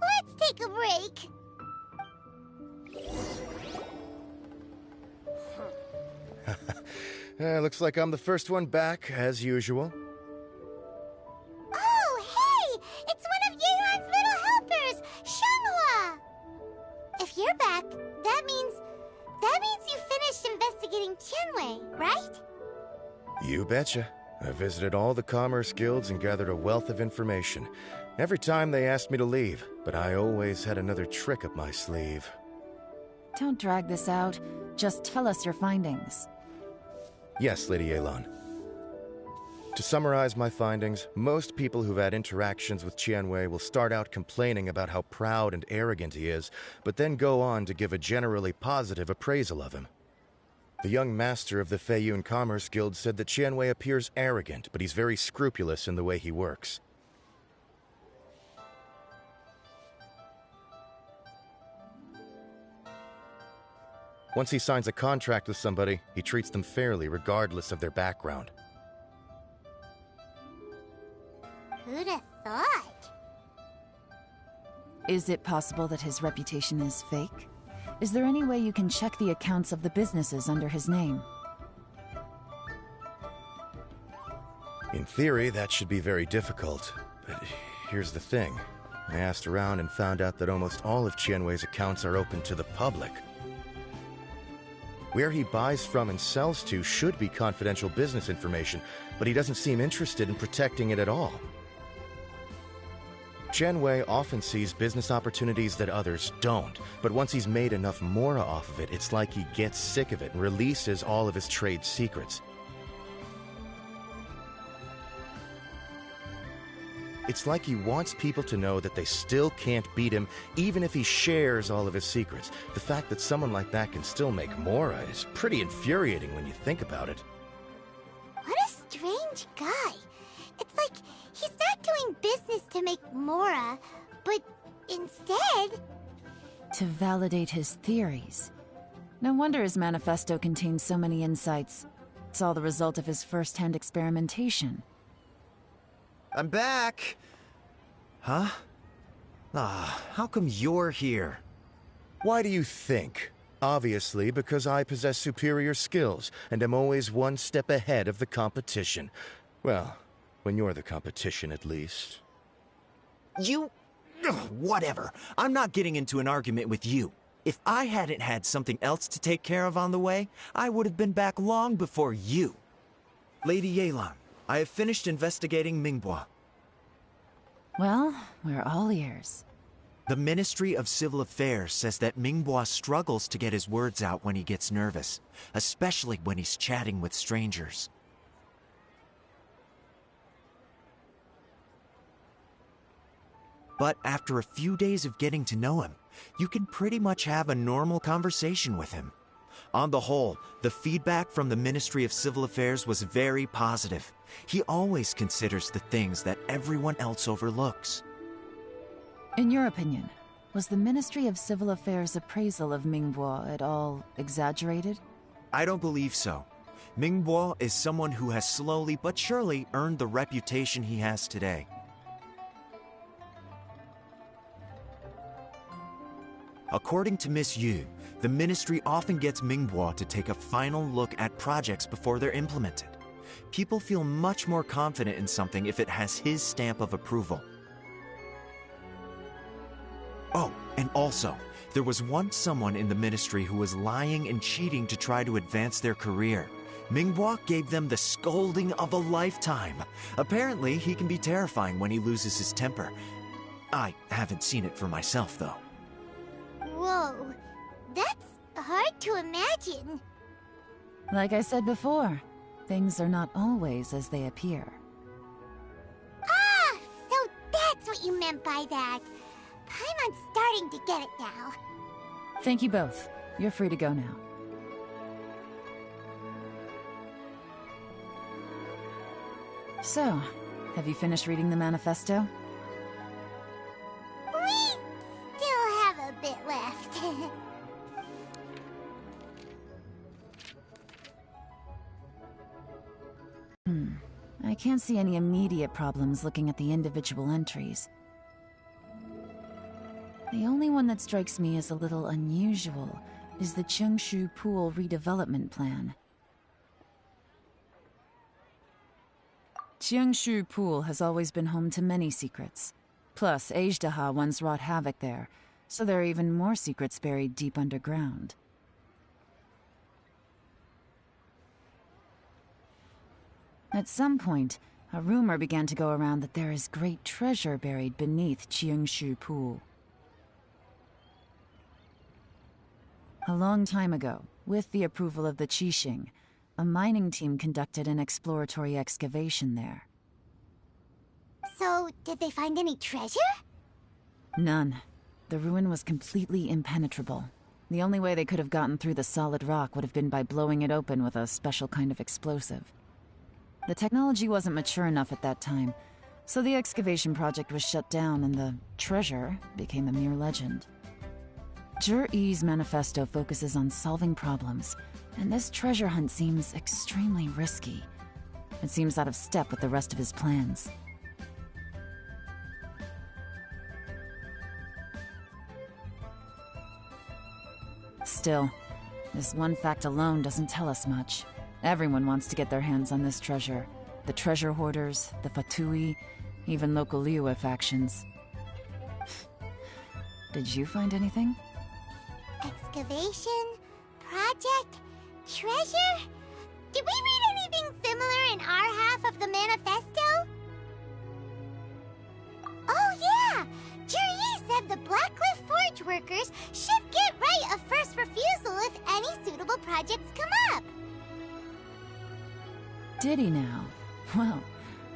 Let's take a break. Looks like I'm the first one back, as usual. Oh, hey! It's one of Yelan's little helpers, Shanghua! If you're back, that means you finished investigating Tianwei, right? You betcha. I visited all the commerce guilds and gathered a wealth of information. Every time they asked me to leave, but I always had another trick up my sleeve. Don't drag this out. Just tell us your findings. Yes, Lady Yelan. To summarize my findings, most people who've had interactions with Tianwei will start out complaining about how proud and arrogant he is, but then go on to give a generally positive appraisal of him. The young master of the Feiyun Commerce Guild said that Tianwei appears arrogant, but he's very scrupulous in the way he works. Once he signs a contract with somebody, he treats them fairly regardless of their background. Who'd have thought? Is it possible that his reputation is fake? Is there any way you can check the accounts of the businesses under his name? In theory, that should be very difficult, but here's the thing. I asked around and found out that almost all of Tianwei's accounts are open to the public. Where he buys from and sells to should be confidential business information, but he doesn't seem interested in protecting it at all. Tianwei often sees business opportunities that others don't, but once he's made enough mora off of it, it's like he gets sick of it and releases all of his trade secrets. It's like he wants people to know that they still can't beat him, even if he shares all of his secrets. The fact that someone like that can still make mora is pretty infuriating when you think about it. What a strange guy. It's like he's not doing business to make mora, but instead... To validate his theories. No wonder his manifesto contains so many insights. It's all the result of his first-hand experimentation. I'm back! Huh? How come you're here? Why do you think? Obviously, because I possess superior skills, and am always one step ahead of the competition. Well, when you're the competition, at least. You... whatever. I'm not getting into an argument with you. If I hadn't had something else to take care of on the way, I would have been back long before you. Lady Yelan, I have finished investigating Mingbois. Well, we're all ears. The Ministry of Civil Affairs says that Mingbois struggles to get his words out when he gets nervous, especially when he's chatting with strangers. But after a few days of getting to know him, you can pretty much have a normal conversation with him. On the whole, the feedback from the Ministry of Civil Affairs was very positive. He always considers the things that everyone else overlooks. In your opinion, was the Ministry of Civil Affairs' appraisal of Mingbois at all exaggerated? I don't believe so. Mingbois is someone who has slowly but surely earned the reputation he has today. According to Miss Yu, the Ministry often gets Mingbois to take a final look at projects before they're implemented. People feel much more confident in something if it has his stamp of approval. Oh, and also, there was once someone in the Ministry who was lying and cheating to try to advance their career. Mingbois gave them the scolding of a lifetime. Apparently, he can be terrifying when he loses his temper. I haven't seen it for myself, though. Whoa, that's hard to imagine. Like I said before, things are not always as they appear. Ah, so that's what you meant by that. Paimon's starting to get it now. Thank you both. You're free to go now. So, have you finished reading the manifesto? We still have a bit left. I can't see any immediate problems looking at the individual entries. The only one that strikes me as a little unusual is the Cheongshu Pool redevelopment plan. Cheongshu Pool has always been home to many secrets. Plus, Ajdaha once wrought havoc there, so there are even more secrets buried deep underground. At some point, a rumor began to go around that there is great treasure buried beneath Cheongshu Pool. A long time ago, with the approval of the Qixing, a mining team conducted an exploratory excavation there. So, did they find any treasure? None. The ruin was completely impenetrable. The only way they could have gotten through the solid rock would have been by blowing it open with a special kind of explosive. The technology wasn't mature enough at that time, so the excavation project was shut down and the treasure became a mere legend. Zhi-Yi's manifesto focuses on solving problems, and this treasure hunt seems extremely risky. It seems out of step with the rest of his plans. Still, this one fact alone doesn't tell us much. Everyone wants to get their hands on this treasure. The treasure hoarders, the Fatui, even local Liyue factions. Did you find anything? Excavation, project, treasure? Did we read anything similar in our half of the manifesto? Oh yeah! Zhi-Yi said the Blackcliff Forge workers should get right of first refusal if any suitable projects come up. Did he now? Well,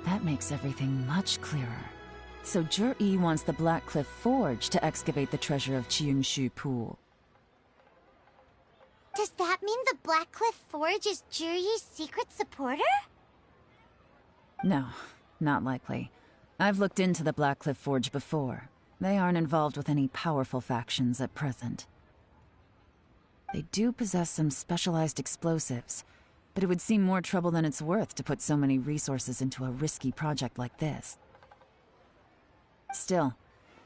that makes everything much clearer. So Zhi-Yi wants the Blackcliff Forge to excavate the treasure of Cheongshu Pool. Does that mean the Blackcliff Forge is Zhi-Yi's secret supporter? No, not likely. I've looked into the Blackcliff Forge before. They aren't involved with any powerful factions at present. They do possess some specialized explosives, but it would seem more trouble than it's worth to put so many resources into a risky project like this. Still,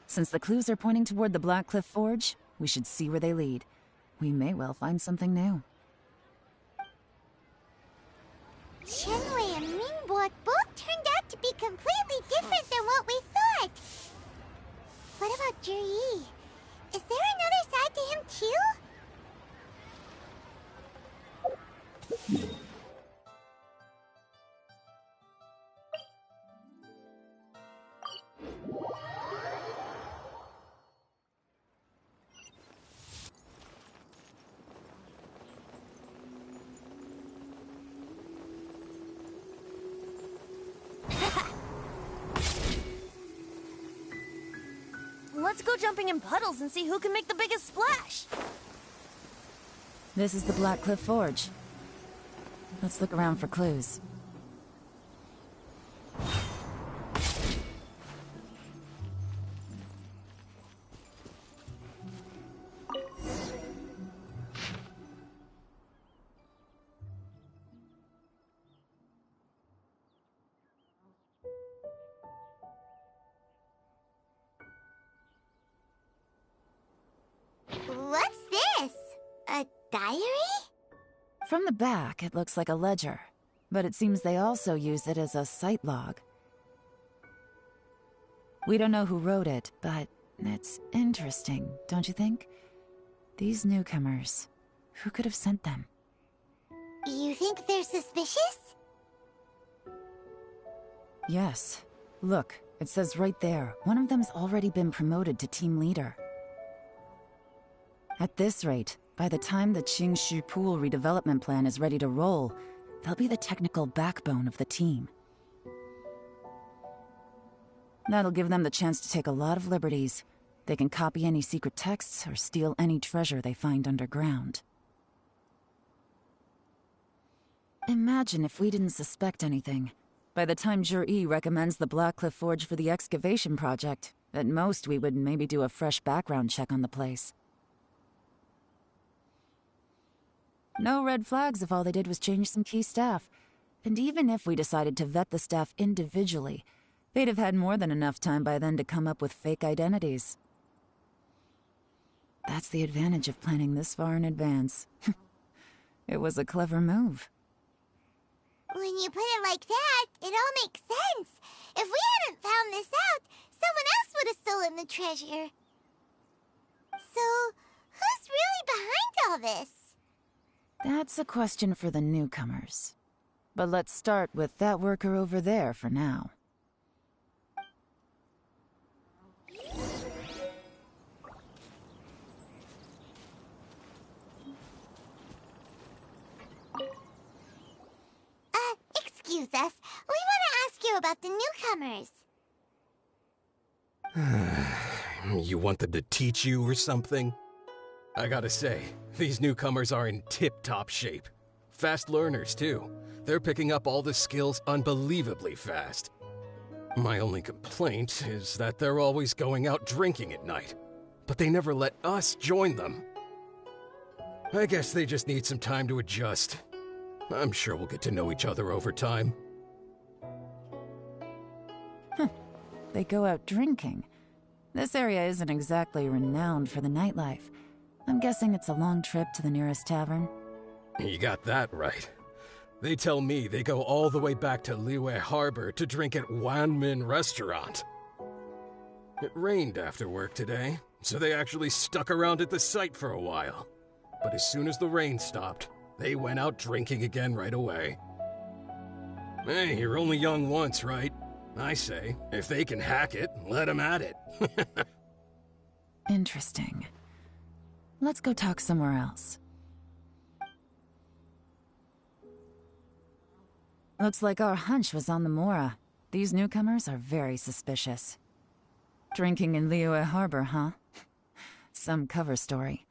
since the clues are pointing toward the Blackcliff Forge, we should see where they lead. We may well find something new. Shenwei and Mingbok both turned out to be completely different than what we thought. What about Zhi-Yi? Is there another side to him too? Let's go jumping in puddles and see who can make the biggest splash. This is the Blackcliff Forge. Let's look around for clues. What's this? A diary? From the back, it looks like a ledger, but it seems they also use it as a site log. We don't know who wrote it, but it's interesting, don't you think? These newcomers, who could have sent them? You think they're suspicious? Yes. Look, it says right there, one of them's already been promoted to team leader. At this rate, by the time the Cheongshu Pool redevelopment plan is ready to roll, they'll be the technical backbone of the team. That'll give them the chance to take a lot of liberties. They can copy any secret texts or steal any treasure they find underground. Imagine if we didn't suspect anything. By the time Zhi-Yi recommends the Blackcliff Forge for the excavation project, at most we would maybe do a fresh background check on the place. No red flags if all they did was change some key staff. And even if we decided to vet the staff individually, they'd have had more than enough time by then to come up with fake identities. That's the advantage of planning this far in advance. It was a clever move. When you put it like that, it all makes sense. If we hadn't found this out, someone else would have stolen the treasure. So, who's really behind all this? That's a question for the newcomers. But let's start with that worker over there for now. Excuse us. We want to ask you about the newcomers. You want them to teach you or something? I gotta say, these newcomers are in tip-top shape. Fast learners, too. They're picking up all the skills unbelievably fast. My only complaint is that they're always going out drinking at night, but they never let us join them. I guess they just need some time to adjust. I'm sure we'll get to know each other over time. They go out drinking. This area isn't exactly renowned for the nightlife. I'm guessing it's a long trip to the nearest tavern. You got that right. They tell me they go all the way back to Liyue Harbor to drink at Wanmin Restaurant. It rained after work today, so they actually stuck around at the site for a while. But as soon as the rain stopped, they went out drinking again right away. Hey, you're only young once, right? I say, if they can hack it, let them at it. Interesting. Let's go talk somewhere else. Looks like our hunch was on the Mora. These newcomers are very suspicious. Drinking in Liyue Harbor, huh? Some cover story.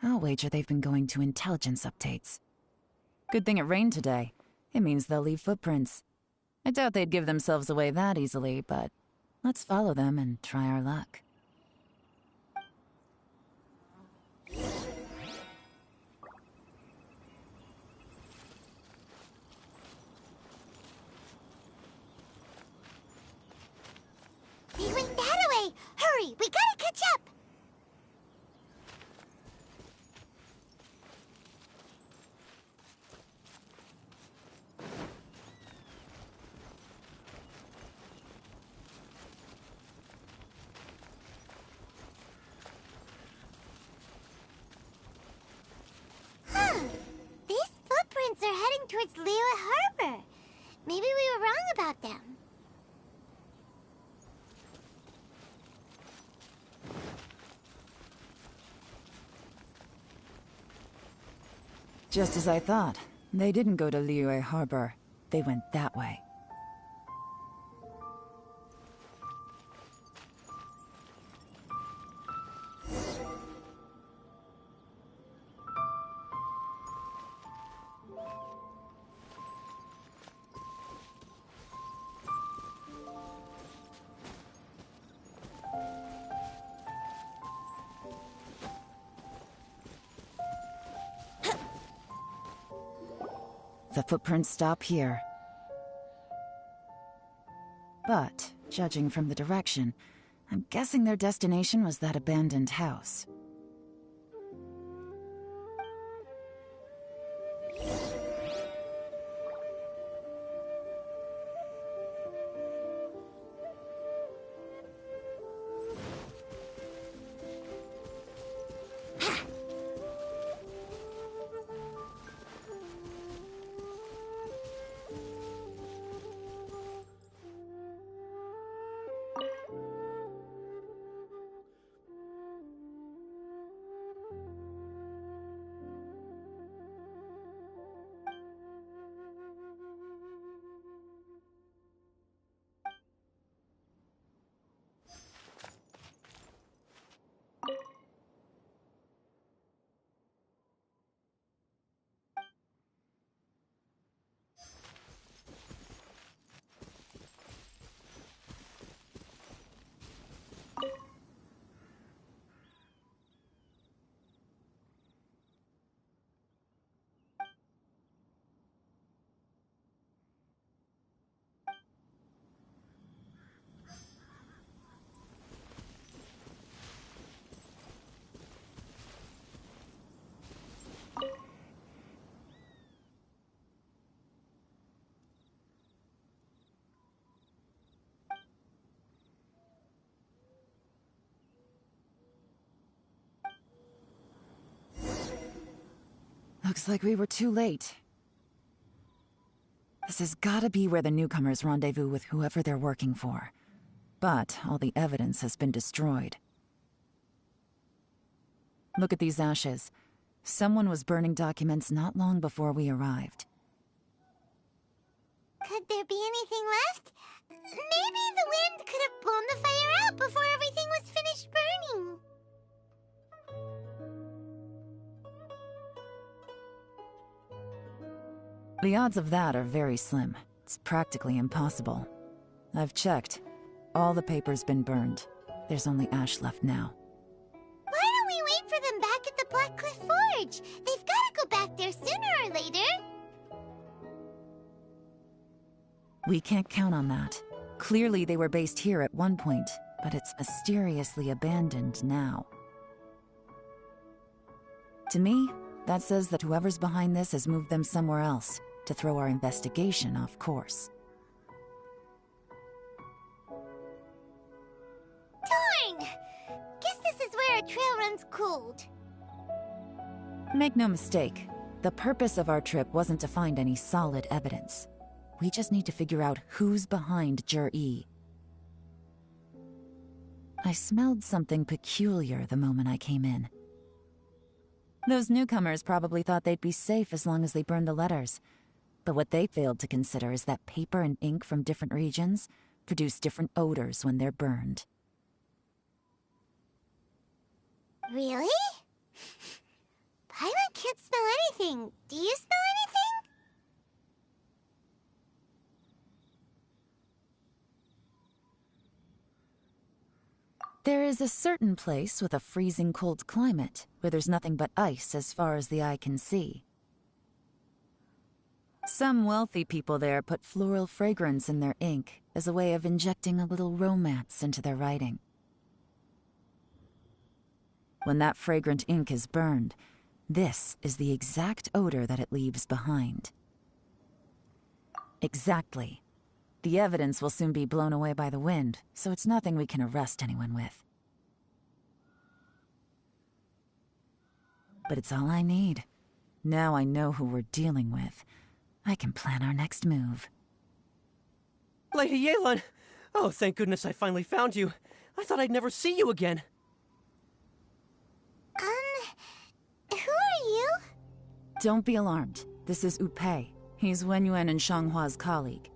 I'll wager they've been going to intelligence updates. Good thing it rained today. It means they'll leave footprints. I doubt they'd give themselves away that easily, but let's follow them and try our luck. They went that way! Hurry, we gotta catch up! These footprints are heading towards Liyue Harbor. Maybe we were wrong about them. Just as I thought. They didn't go to Liyue Harbor. They went that way. The footprints stop here. But, judging from the direction, I'm guessing their destination was that abandoned house. Looks like we were too late. This has gotta be where the newcomers rendezvous with whoever they're working for. But all the evidence has been destroyed. Look at these ashes. Someone was burning documents not long before we arrived. Could there be anything left? Maybe the wind could have blown the fire out before everything was finished burning. The odds of that are very slim. It's practically impossible. I've checked. All the paper's been burned. There's only ash left now. Why don't we wait for them back at the Black Cliff Forge? They've got to go back there sooner or later. We can't count on that. Clearly they were based here at one point, but it's mysteriously abandoned now. To me, that says that whoever's behind this has moved them somewhere else to throw our investigation off course. Darn! Guess this is where our trail runs cold. Make no mistake, the purpose of our trip wasn't to find any solid evidence. We just need to figure out who's behind Jur-E. I smelled something peculiar the moment I came in. Those newcomers probably thought they'd be safe as long as they burned the letters. But what they failed to consider is that paper and ink from different regions produce different odors when they're burned. Really? Paimon can't smell anything. Do you smell anything? There is a certain place with a freezing cold climate where there's nothing but ice as far as the eye can see. Some wealthy people there put floral fragrance in their ink as a way of injecting a little romance into their writing. When that fragrant ink is burned, this is the exact odor that it leaves behind. Exactly. The evidence will soon be blown away by the wind, so it's nothing we can arrest anyone with. But it's all I need. Now I know who we're dealing with. I can plan our next move. Lady Yelan! Oh, thank goodness I finally found you. I thought I'd never see you again. Who are you? Don't be alarmed. This is Upei. He's Wenyuan and Shanghua's colleague.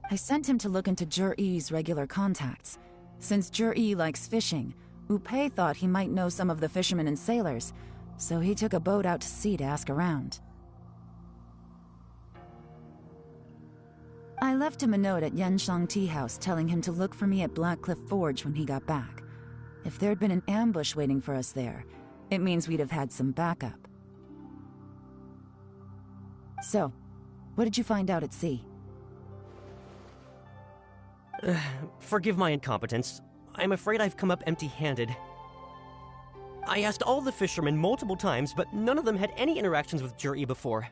I sent him to look into Jur-E's regular contacts. Since Jur-E likes fishing, Upei thought he might know some of the fishermen and sailors, so he took a boat out to sea to ask around. I left him a note at Yanshang Tea House telling him to look for me at Black Cliff Forge when he got back. If there'd been an ambush waiting for us there, it means we'd have had some backup. So, what did you find out at sea? Forgive my incompetence. I'm afraid I've come up empty-handed. I asked all the fishermen multiple times, but none of them had any interactions with Jur-E before.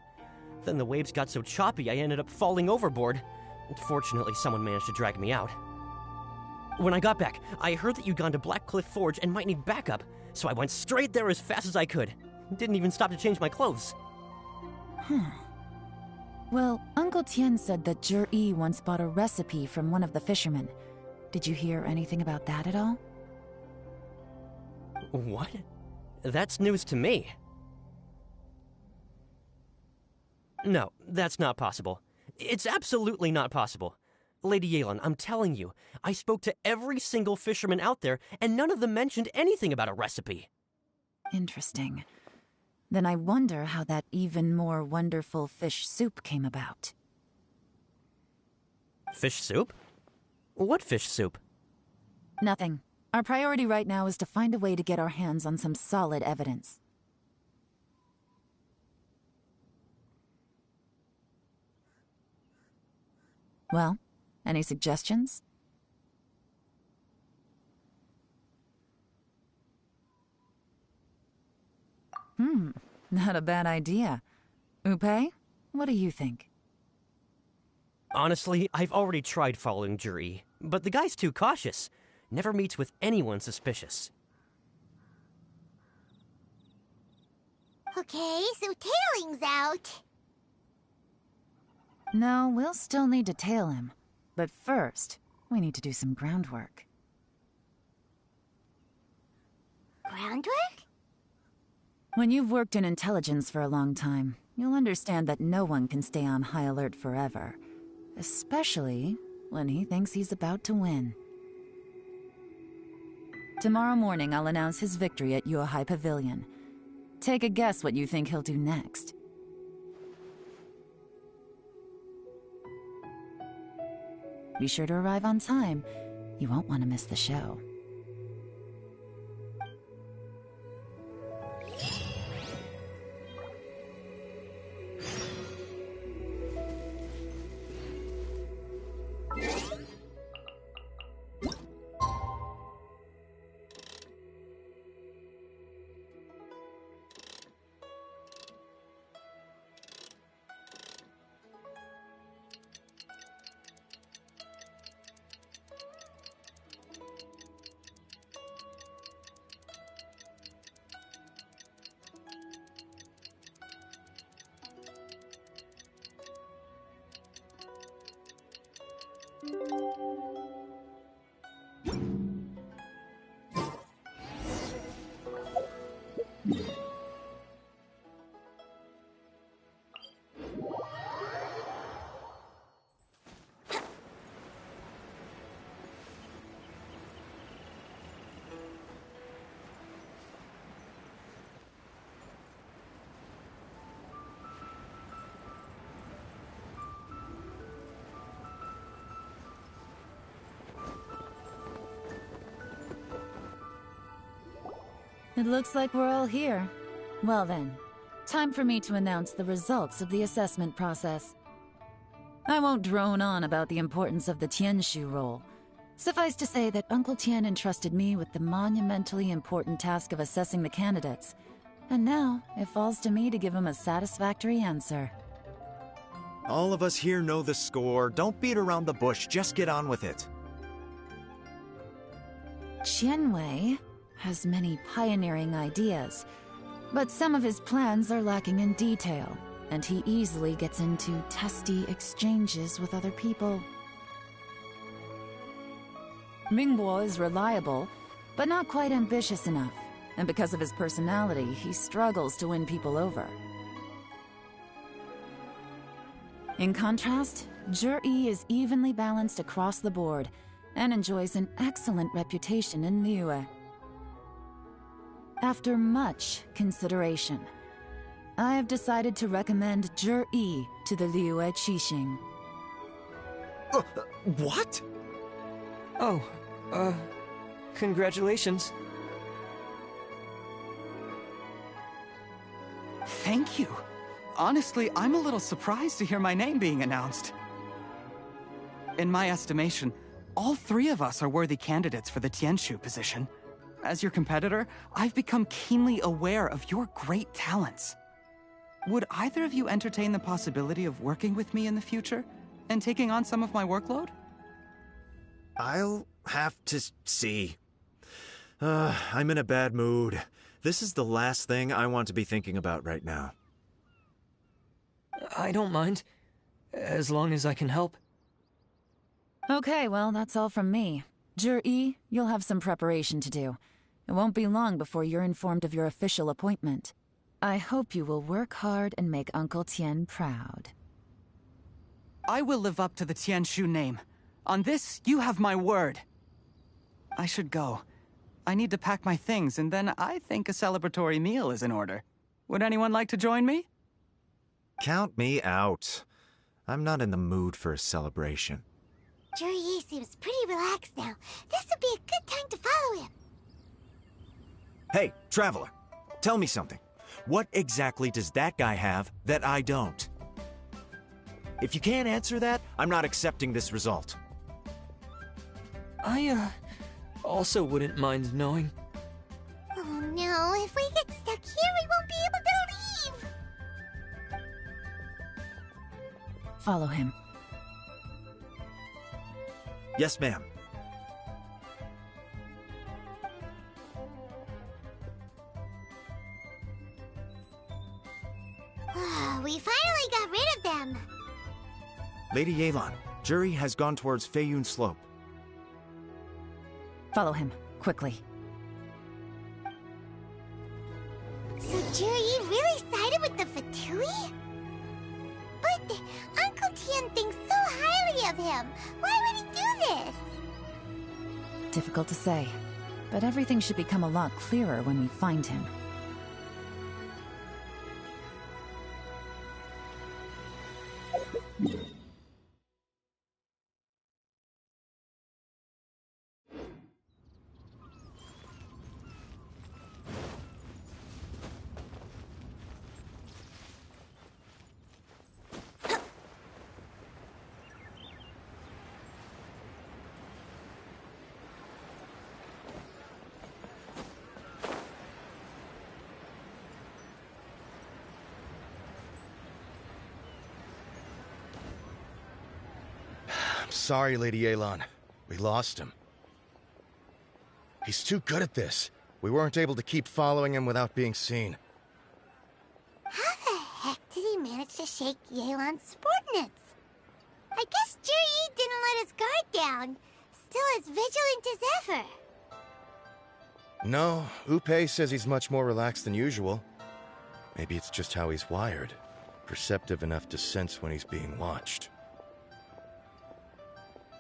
Then the waves got so choppy I ended up falling overboard. Fortunately, someone managed to drag me out. When I got back, I heard that you'd gone to Black Cliff Forge and might need backup, so I went straight there as fast as I could. Didn't even stop to change my clothes. Well, Uncle Tien said that Jur-E once bought a recipe from one of the fishermen. Did you hear anything about that at all? What? That's news to me. No, that's not possible. It's absolutely not possible. Lady Yelan, I'm telling you, I spoke to every single fisherman out there, and none of them mentioned anything about a recipe. Interesting. Then I wonder how that even more wonderful fish soup came about. Fish soup? What fish soup? Nothing. Our priority right now is to find a way to get our hands on some solid evidence. Well, any suggestions? Not a bad idea. Upei, what do you think? Honestly, I've already tried following Jur-E, but the guy's too cautious. Never meets with anyone suspicious. Okay, so tailing's out. No, we'll still need to tail him. But first, we need to do some groundwork. Groundwork? When you've worked in intelligence for a long time, you'll understand that no one can stay on high alert forever. Especially when he thinks he's about to win. Tomorrow morning, I'll announce his victory at Yohai Pavilion. Take a guess what you think he'll do next. Be sure to arrive on time. You won't want to miss the show. It looks like we're all here. Well then, time for me to announce the results of the assessment process. I won't drone on about the importance of the Tianshu role. Suffice to say that Uncle Tien entrusted me with the monumentally important task of assessing the candidates, and now it falls to me to give him a satisfactory answer. All of us here know the score. Don't beat around the bush, just get on with it. Qianwei has many pioneering ideas, but some of his plans are lacking in detail, and he easily gets into testy exchanges with other people. Mingguo is reliable, but not quite ambitious enough, and because of his personality, he struggles to win people over. In contrast, Zhi is evenly balanced across the board, and enjoys an excellent reputation in Liyue. After much consideration, I have decided to recommend Zhi to the Liyue Qixing. What? Oh, congratulations. Thank you. Honestly, I'm a little surprised to hear my name being announced. In my estimation, all three of us are worthy candidates for the Tianshu position. As your competitor, I've become keenly aware of your great talents. Would either of you entertain the possibility of working with me in the future and taking on some of my workload? I'll have to see. I'm in a bad mood. This is the last thing I want to be thinking about right now. I don't mind, as long as I can help. Okay, well, that's all from me. Zhi, you'll have some preparation to do. It won't be long before you're informed of your official appointment. I hope you will work hard and make Uncle Tien proud. I will live up to the Tianshu name. On this, you have my word. I should go. I need to pack my things, and then I think a celebratory meal is in order. Would anyone like to join me? Count me out. I'm not in the mood for a celebration. Zhi seems pretty relaxed now. This would be a good time to follow him. Hey, Traveler, tell me something. What exactly does that guy have that I don't? If you can't answer that, I'm not accepting this result. I, also wouldn't mind knowing. Oh no, if we get stuck here, we won't be able to leave! Follow him. Yes, ma'am. Lady Yelan, Jury has gone towards Feiyun Slope. Follow him, quickly. So Jury really sided with the Fatui? But Uncle Tian thinks so highly of him. Why would he do this? Difficult to say, but everything should become a lot clearer when we find him. Sorry, Lady Yelan. We lost him. He's too good at this. We weren't able to keep following him without being seen. How the heck did he manage to shake Yelan's subordinates? I guess Juri didn't let his guard down. Still as vigilant as ever. No, Upe says he's much more relaxed than usual. Maybe it's just how he's wired. Perceptive enough to sense when he's being watched.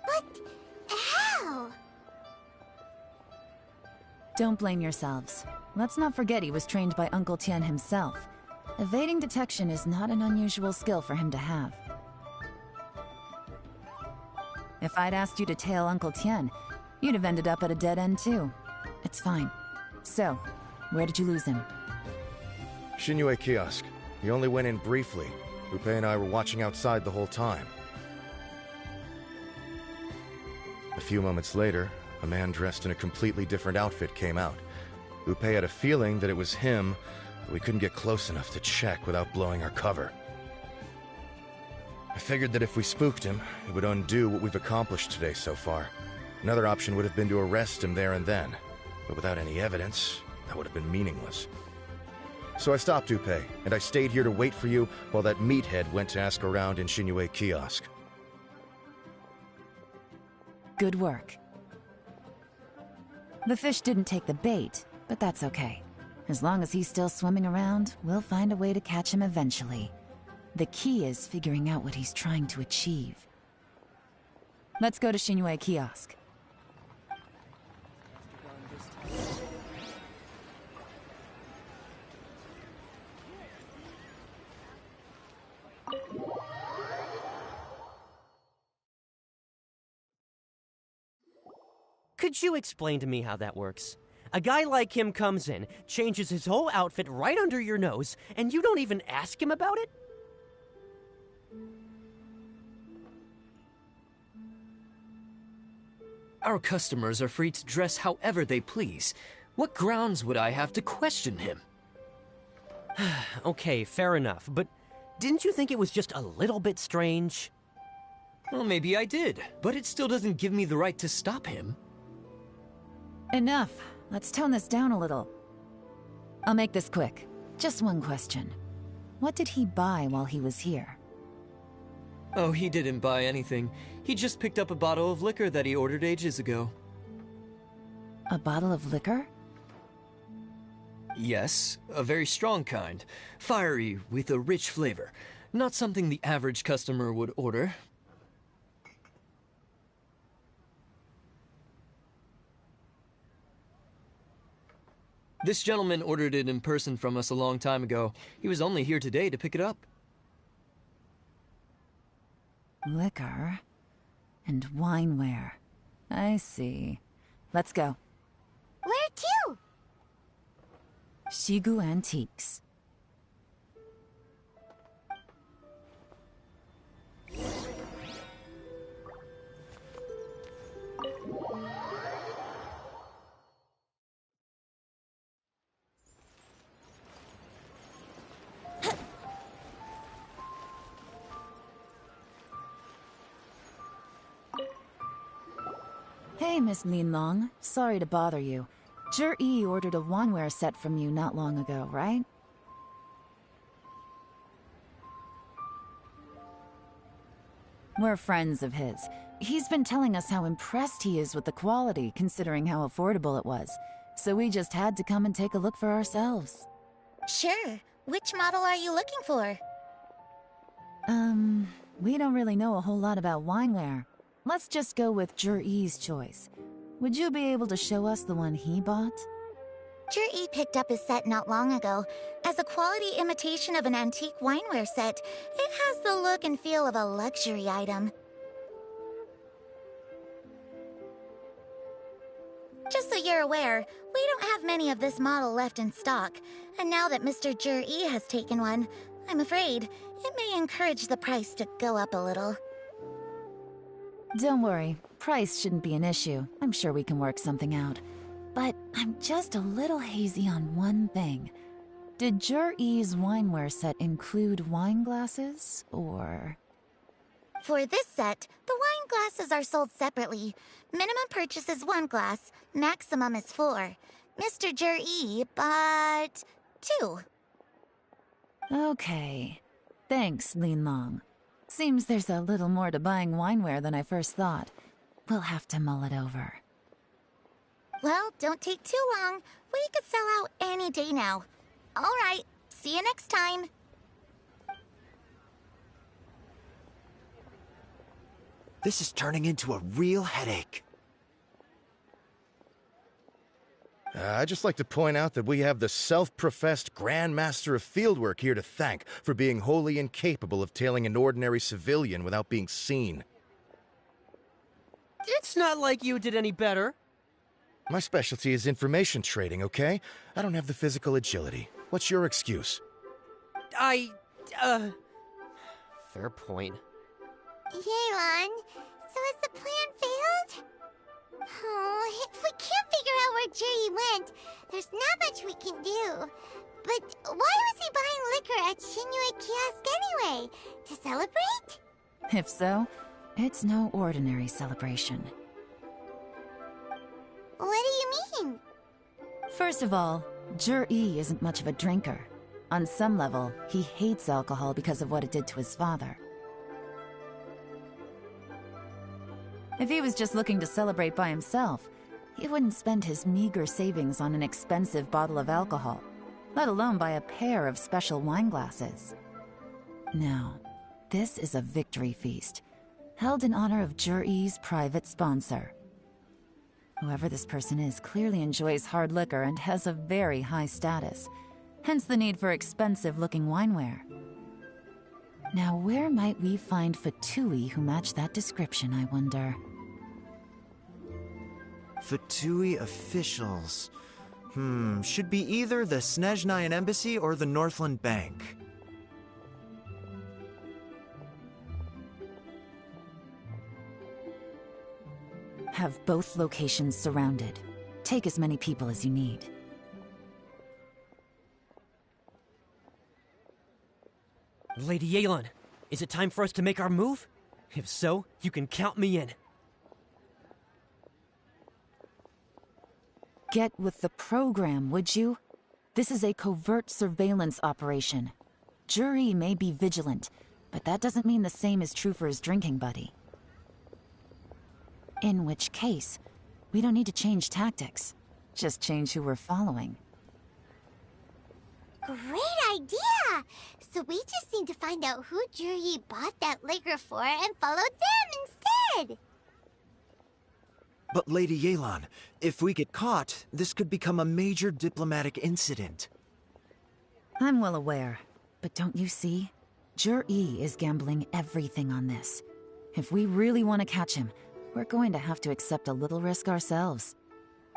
But how? Don't blame yourselves. Let's not forget he was trained by Uncle Tian himself. Evading detection is not an unusual skill for him to have. If I'd asked you to tail Uncle Tian, you'd have ended up at a dead end too. It's fine. So, where did you lose him? Shinyue Kiosk. He only went in briefly. Upe and I were watching outside the whole time. A few moments later, a man dressed in a completely different outfit came out. Upe had a feeling that it was him, but we couldn't get close enough to check without blowing our cover. I figured that if we spooked him, it would undo what we've accomplished today so far. Another option would have been to arrest him there and then, but without any evidence, that would have been meaningless. So I stopped Upe, and I stayed here to wait for you while that meathead went to ask around in Shinyue Kiosk. Good work. The fish didn't take the bait, but that's okay. As long as he's still swimming around, we'll find a way to catch him eventually. The key is figuring out what he's trying to achieve. Let's go to Shinyue Kiosk. Could you explain to me how that works? A guy like him comes in, changes his whole outfit right under your nose, and you don't even ask him about it? Our customers are free to dress however they please. What grounds would I have to question him? Okay, fair enough, but didn't you think it was just a little bit strange? Well, maybe I did, but it still doesn't give me the right to stop him. Enough. Let's tone this down a little. I'll make this quick. Just one question. What did he buy while he was here? Oh, he didn't buy anything. He just picked up a bottle of liquor that he ordered ages ago. A bottle of liquor? Yes, a very strong kind. Fiery, with a rich flavor. Not something the average customer would order. This gentleman ordered it in person from us a long time ago. He was only here today to pick it up. Liquor and wineware. I see. Let's go. Where to? Shigu Antiques. Hey, Miss Linlong. Sorry to bother you. Zhi ordered a wanware set from you not long ago, right? We're friends of his. He's been telling us how impressed he is with the quality, considering how affordable it was. So we just had to come and take a look for ourselves. Sure. Which model are you looking for? We don't really know a whole lot about wineware. Let's just go with Jur-E's choice. Would you be able to show us the one he bought? Jur-E picked up his set not long ago. As a quality imitation of an antique wineware set, it has the look and feel of a luxury item. Just so you're aware, we don't have many of this model left in stock, and now that Mr. Jur-E has taken one, I'm afraid it may encourage the price to go up a little. Don't worry, price shouldn't be an issue. I'm sure we can work something out. But I'm just a little hazy on one thing. Did Jur-E's wineware set include wine glasses, or...? For this set, the wine glasses are sold separately. Minimum purchase is 1 glass, maximum is 4. Mr. Jur-E bought 2. Okay. Thanks, Lin Long. Seems there's a little more to buying wineware than I first thought. We'll have to mull it over. Well, don't take too long. We could sell out any day now. All right, see you next time. This is turning into a real headache. I'd just like to point out that we have the self-professed Grand Master of Fieldwork here to thank for being wholly incapable of tailing an ordinary civilian without being seen. It's not like you did any better. My specialty is information trading, okay? I don't have the physical agility. What's your excuse? Fair point. Yelan, so has the plan failed? Oh, if we can't figure out where Jerry went, there's not much we can do. But why was he buying liquor at Shinue Kiosk anyway? To celebrate? If so, it's no ordinary celebration. What do you mean? First of all, Jur-E isn't much of a drinker. On some level, he hates alcohol because of what it did to his father. If he was just looking to celebrate by himself, he wouldn't spend his meager savings on an expensive bottle of alcohol, let alone buy a pair of special wine glasses. No, this is a victory feast, held in honor of Jur-E's private sponsor. Whoever this person is clearly enjoys hard liquor and has a very high status, hence the need for expensive-looking wineware. Now, where might we find Fatui who match that description, I wonder? Fatui officials. Should be either the Snezhnayan Embassy or the Northland Bank. Have both locations surrounded. Take as many people as you need. Lady Yelan, is it time for us to make our move? If so, you can count me in. Get with the program, would you? This is a covert surveillance operation. Jur-E may be vigilant, but that doesn't mean the same is true for his drinking buddy. In which case, we don't need to change tactics. Just change who we're following. Great idea! So we just need to find out who Jur-E bought that liquor for and follow them instead! But Lady Yelan, if we get caught, this could become a major diplomatic incident. I'm well aware, but don't you see? Jur-E is gambling everything on this. If we really want to catch him, we're going to have to accept a little risk ourselves.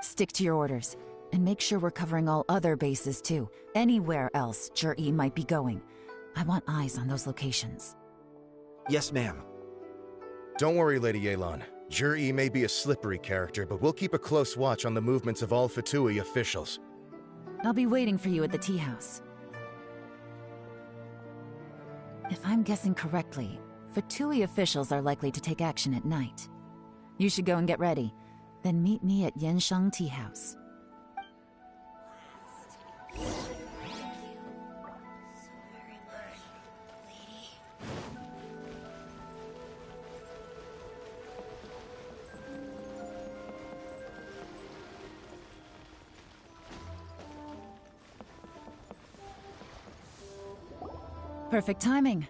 Stick to your orders, and make sure we're covering all other bases too. Anywhere else Jur-E might be going. I want eyes on those locations. Yes, ma'am. Don't worry, Lady Yelan. Jur-E may be a slippery character, but we'll keep a close watch on the movements of all Fatui officials. I'll be waiting for you at the tea house. If I'm guessing correctly, Fatui officials are likely to take action at night. You should go and get ready. Then meet me at Yansheng Tea House. Perfect timing.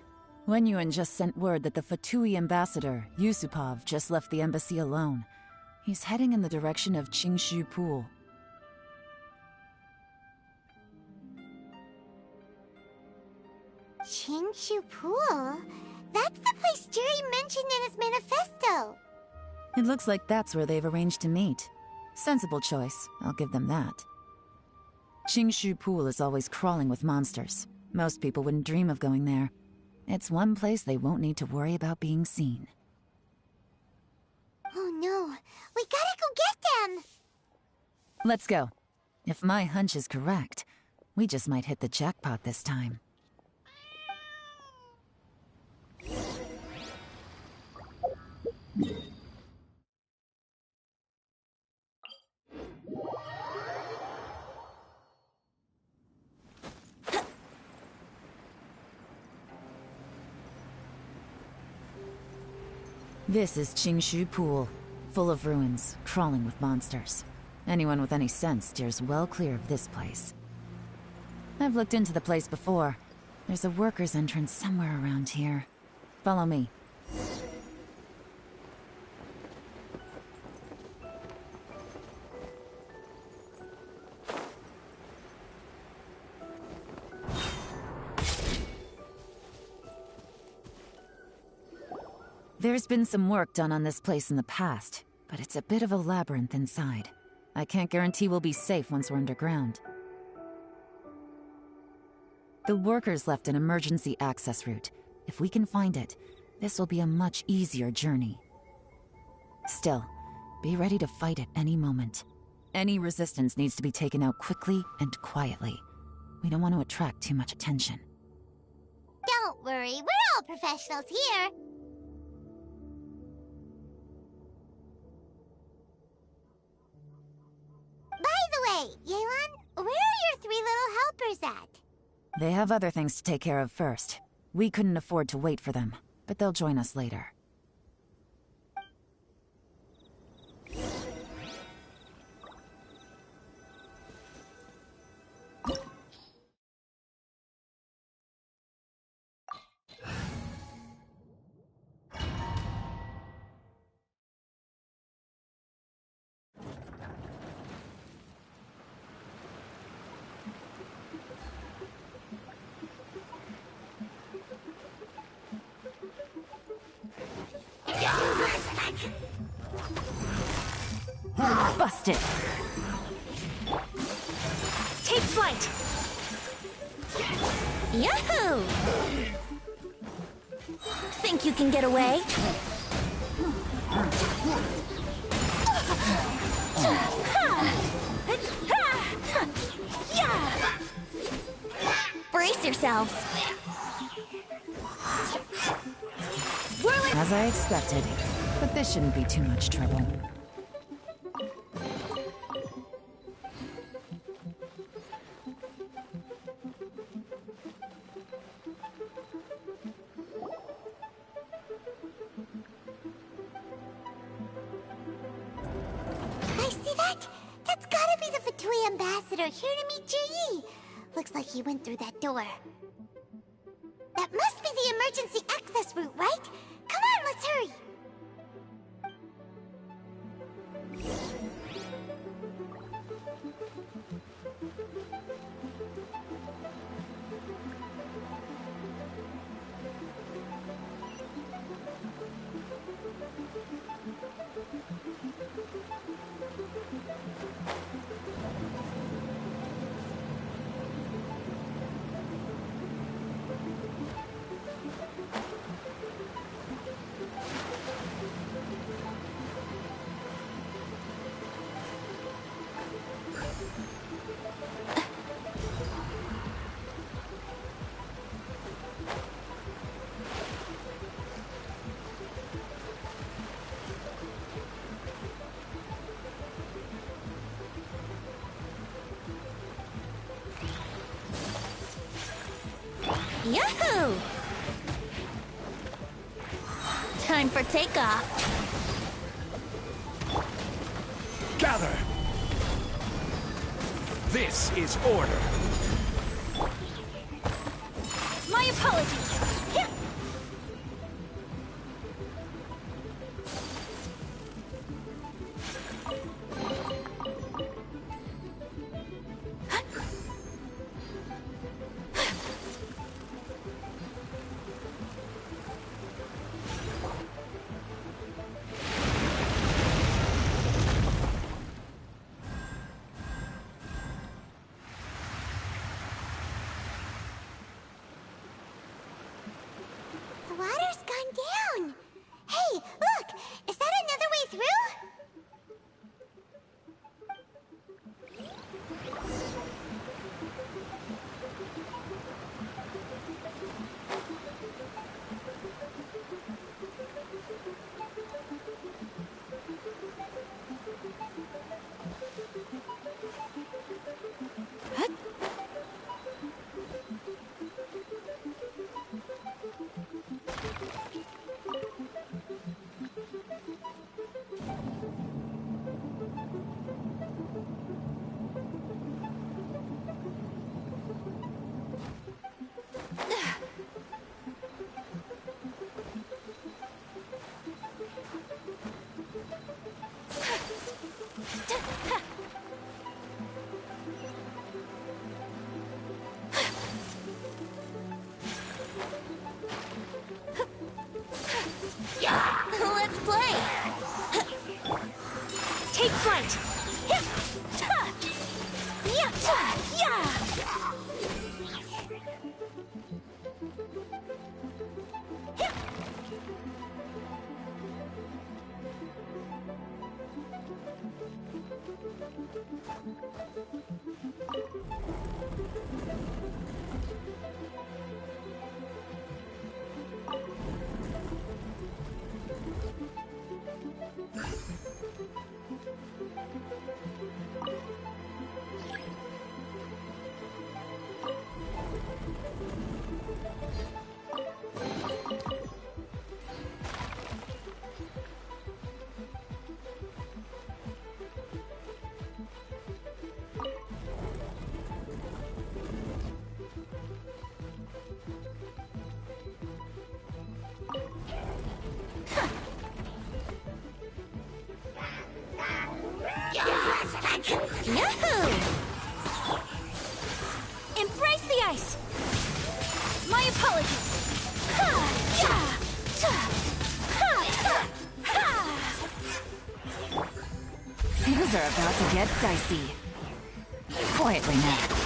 Wenyuan just sent word that the Fatui ambassador, Yusupov, just left the embassy alone. He's heading in the direction of Qingshu Pool. Qingshu Pool? That's the place Jerry mentioned in his manifesto. It looks like that's where they've arranged to meet. Sensible choice, I'll give them that. Qingshu Pool is always crawling with monsters. Most people wouldn't dream of going there. It's one place they won't need to worry about being seen. Oh no, we gotta go get them! Let's go. If my hunch is correct, we just might hit the jackpot this time. This is Qingshu Pool, full of ruins, crawling with monsters. Anyone with any sense steers well clear of this place. I've looked into the place before. There's a worker's entrance somewhere around here. Follow me. There's been some work done on this place in the past, but it's a bit of a labyrinth inside. I can't guarantee we'll be safe once we're underground. The workers left an emergency access route. If we can find it, this will be a much easier journey. Still, be ready to fight at any moment. Any resistance needs to be taken out quickly and quietly. We don't want to attract too much attention. Don't worry, we're all professionals here. By the way, Yelan, where are your 3 little helpers at? They have other things to take care of first. We couldn't afford to wait for them, but they'll join us later. Busted! Take flight! Yahoo! Think you can get away? Brace yourselves! As I expected, but this shouldn't be too much trouble. I see that? That's gotta be the Fatui ambassador here to meet Ji. Looks like he went through that door. That must be the emergency access route, right? Come on, let's hurry! Yahoo! Time for takeoff. Gather! This is order. My apologies. The water's gone down. Hey, look! Is that another way through? Let's play. Take flight. Yahoo! Embrace the ice. My apologies. Things are about to get dicey. Quietly now.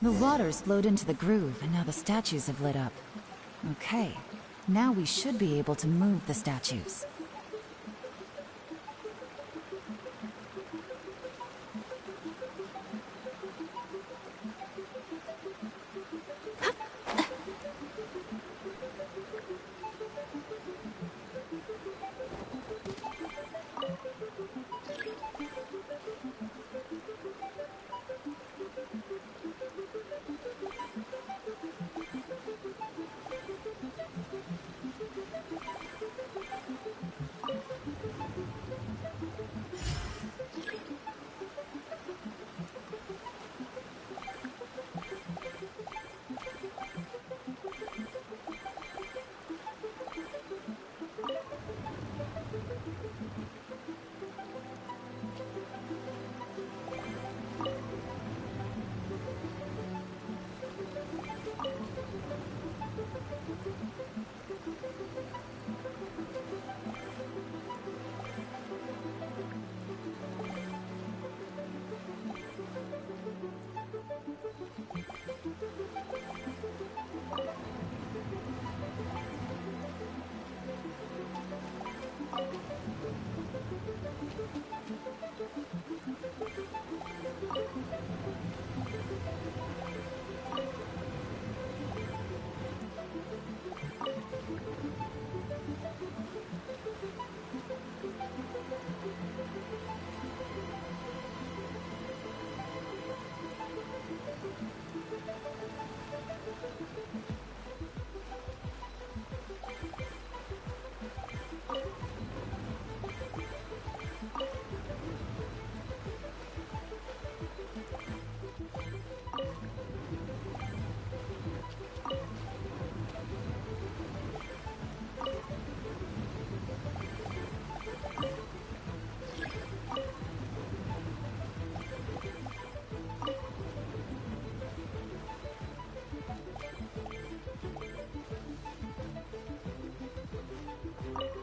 The water's flowed into the groove, and now the statues have lit up. Okay, now we should be able to move the statues.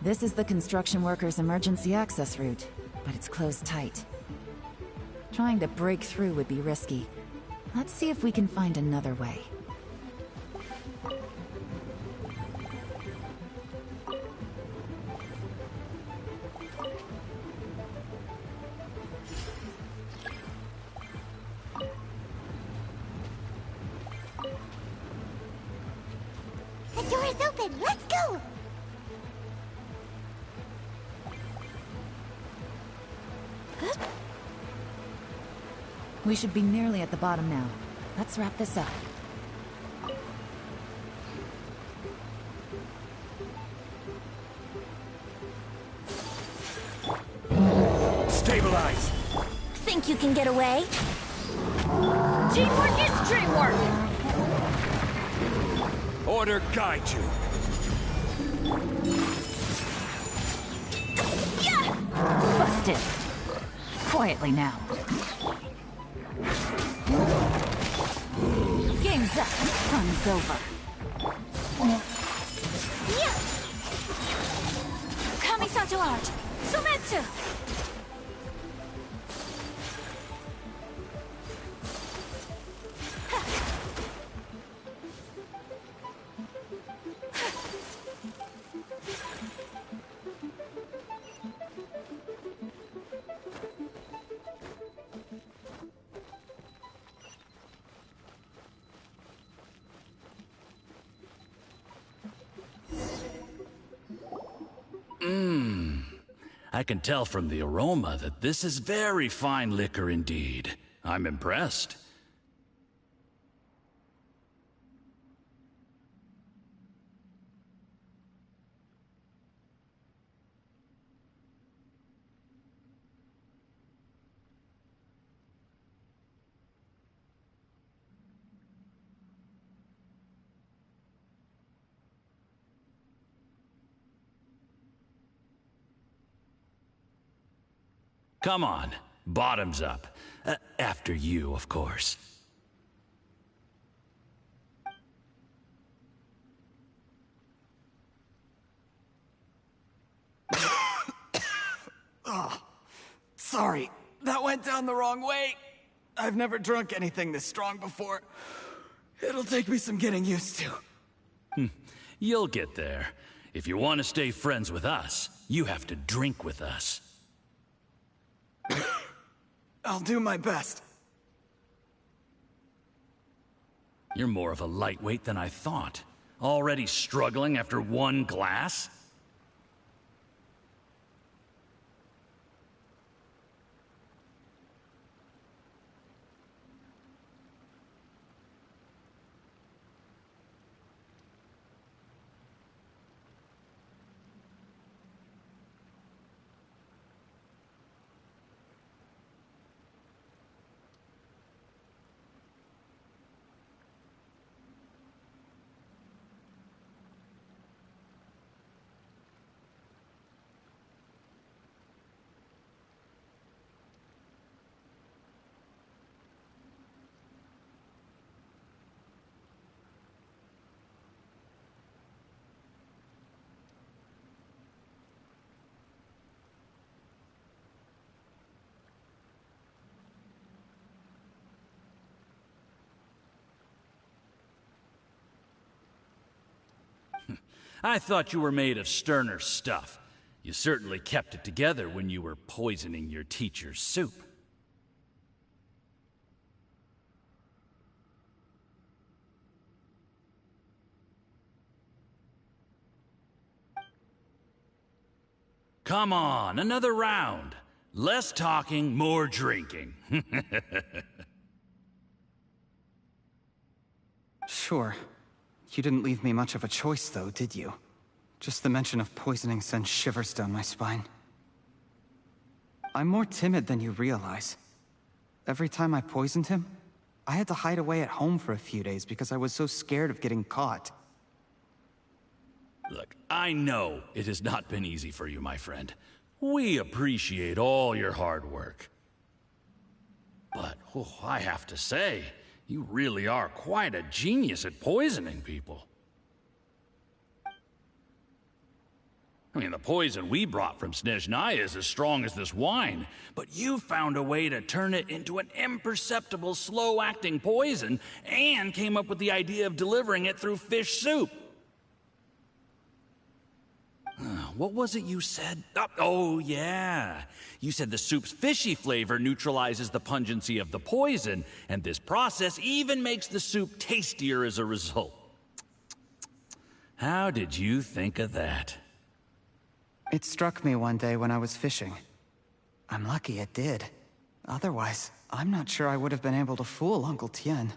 This is the construction workers' emergency access route, but it's closed tight. Trying to break through would be risky. Let's see if we can find another way. The door is open! Let's go! We should be nearly at the bottom now. Let's wrap this up. Stabilize! Think you can get away? Teamwork is dreamwork! Order guide you. Yeah! Busted. Quietly now. Game's up. Fun's over. Yeah! Kamisato art! Sumetsu! I can tell from the aroma that this is very fine liquor indeed. I'm impressed. Come on, bottoms up. After you, of course. Oh, sorry, that went down the wrong way. I've never drunk anything this strong before. It'll take me some getting used to. You'll get there. If you want to stay friends with us, you have to drink with us. I'll do my best. You're more of a lightweight than I thought. Already struggling after one glass? I thought you were made of sterner stuff. You certainly kept it together when you were poisoning your teacher's soup. Come on, another round. Less talking, more drinking. Sure. You didn't leave me much of a choice, though, did you? Just the mention of poisoning sends shivers down my spine. I'm more timid than you realize. Every time I poisoned him, I had to hide away at home for a few days because I was so scared of getting caught. Look, I know it has not been easy for you, my friend. We appreciate all your hard work. But, I have to say, you really are quite a genius at poisoning people. I mean, the poison we brought from Snezhnaya is as strong as this wine, but you found a way to turn it into an imperceptible, slow-acting poison, and came up with the idea of delivering it through fish soup. What was it you said? Oh, yeah. You said the soup's fishy flavor neutralizes the pungency of the poison, and this process even makes the soup tastier as a result. How did you think of that? It struck me one day when I was fishing. I'm lucky it did. Otherwise, I'm not sure I would have been able to fool Uncle Tien.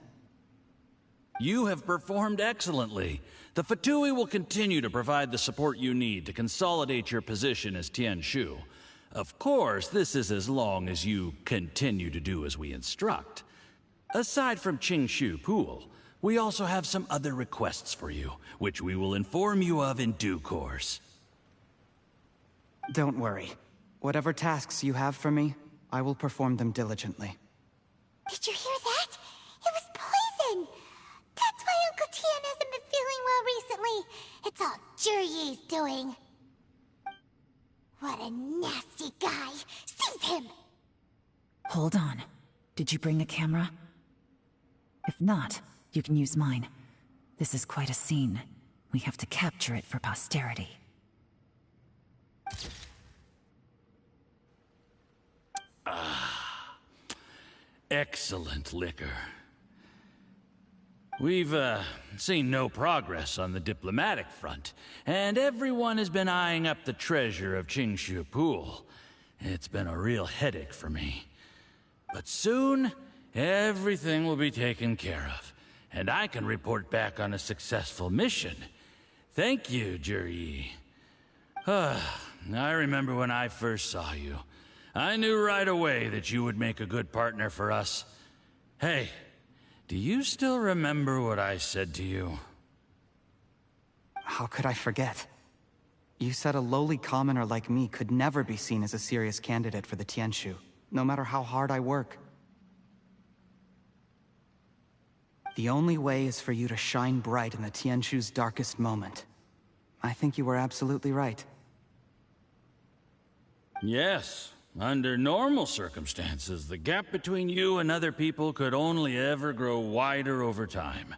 You have performed excellently. The Fatui will continue to provide the support you need to consolidate your position as Tien Shu. Of course, this is as long as you continue to do as we instruct. Aside from Qingshu Pool, we also have some other requests for you, which we will inform you of in due course. Don't worry. Whatever tasks you have for me, I will perform them diligently. Did you hear that? It was poison! That's why Uncle Tien hasn't been feeling well recently. It's all Jurye's doing. What a nasty guy! Seize him! Hold on. Did you bring the camera? If not, you can use mine. This is quite a scene. We have to capture it for posterity. Excellent liquor. We've seen no progress on the diplomatic front, and everyone has been eyeing up the treasure of Qingshu Pool. It's been a real headache for me. But soon, everything will be taken care of, and I can report back on a successful mission. Thank you, Juryi. I remember when I first saw you. I knew right away that you would make a good partner for us. Hey, do you still remember what I said to you? How could I forget? You said a lowly commoner like me could never be seen as a serious candidate for the Tianshu, no matter how hard I work. The only way is for you to shine bright in the Tianshu's darkest moment. I think you were absolutely right. Yes, Under normal circumstances, the gap between you and other people could only ever grow wider over time.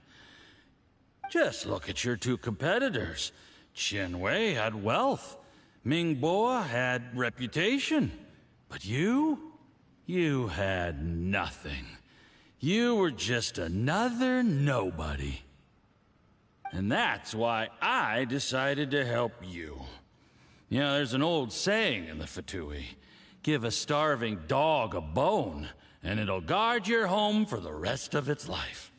Just look at your two competitors. Qian Wei had wealth. Ming Boa had reputation. But you had nothing. You were just another nobody. And that's why I decided to help you. You know, there's an old saying in the Fatui. Give a starving dog a bone, and it'll guard your home for the rest of its life.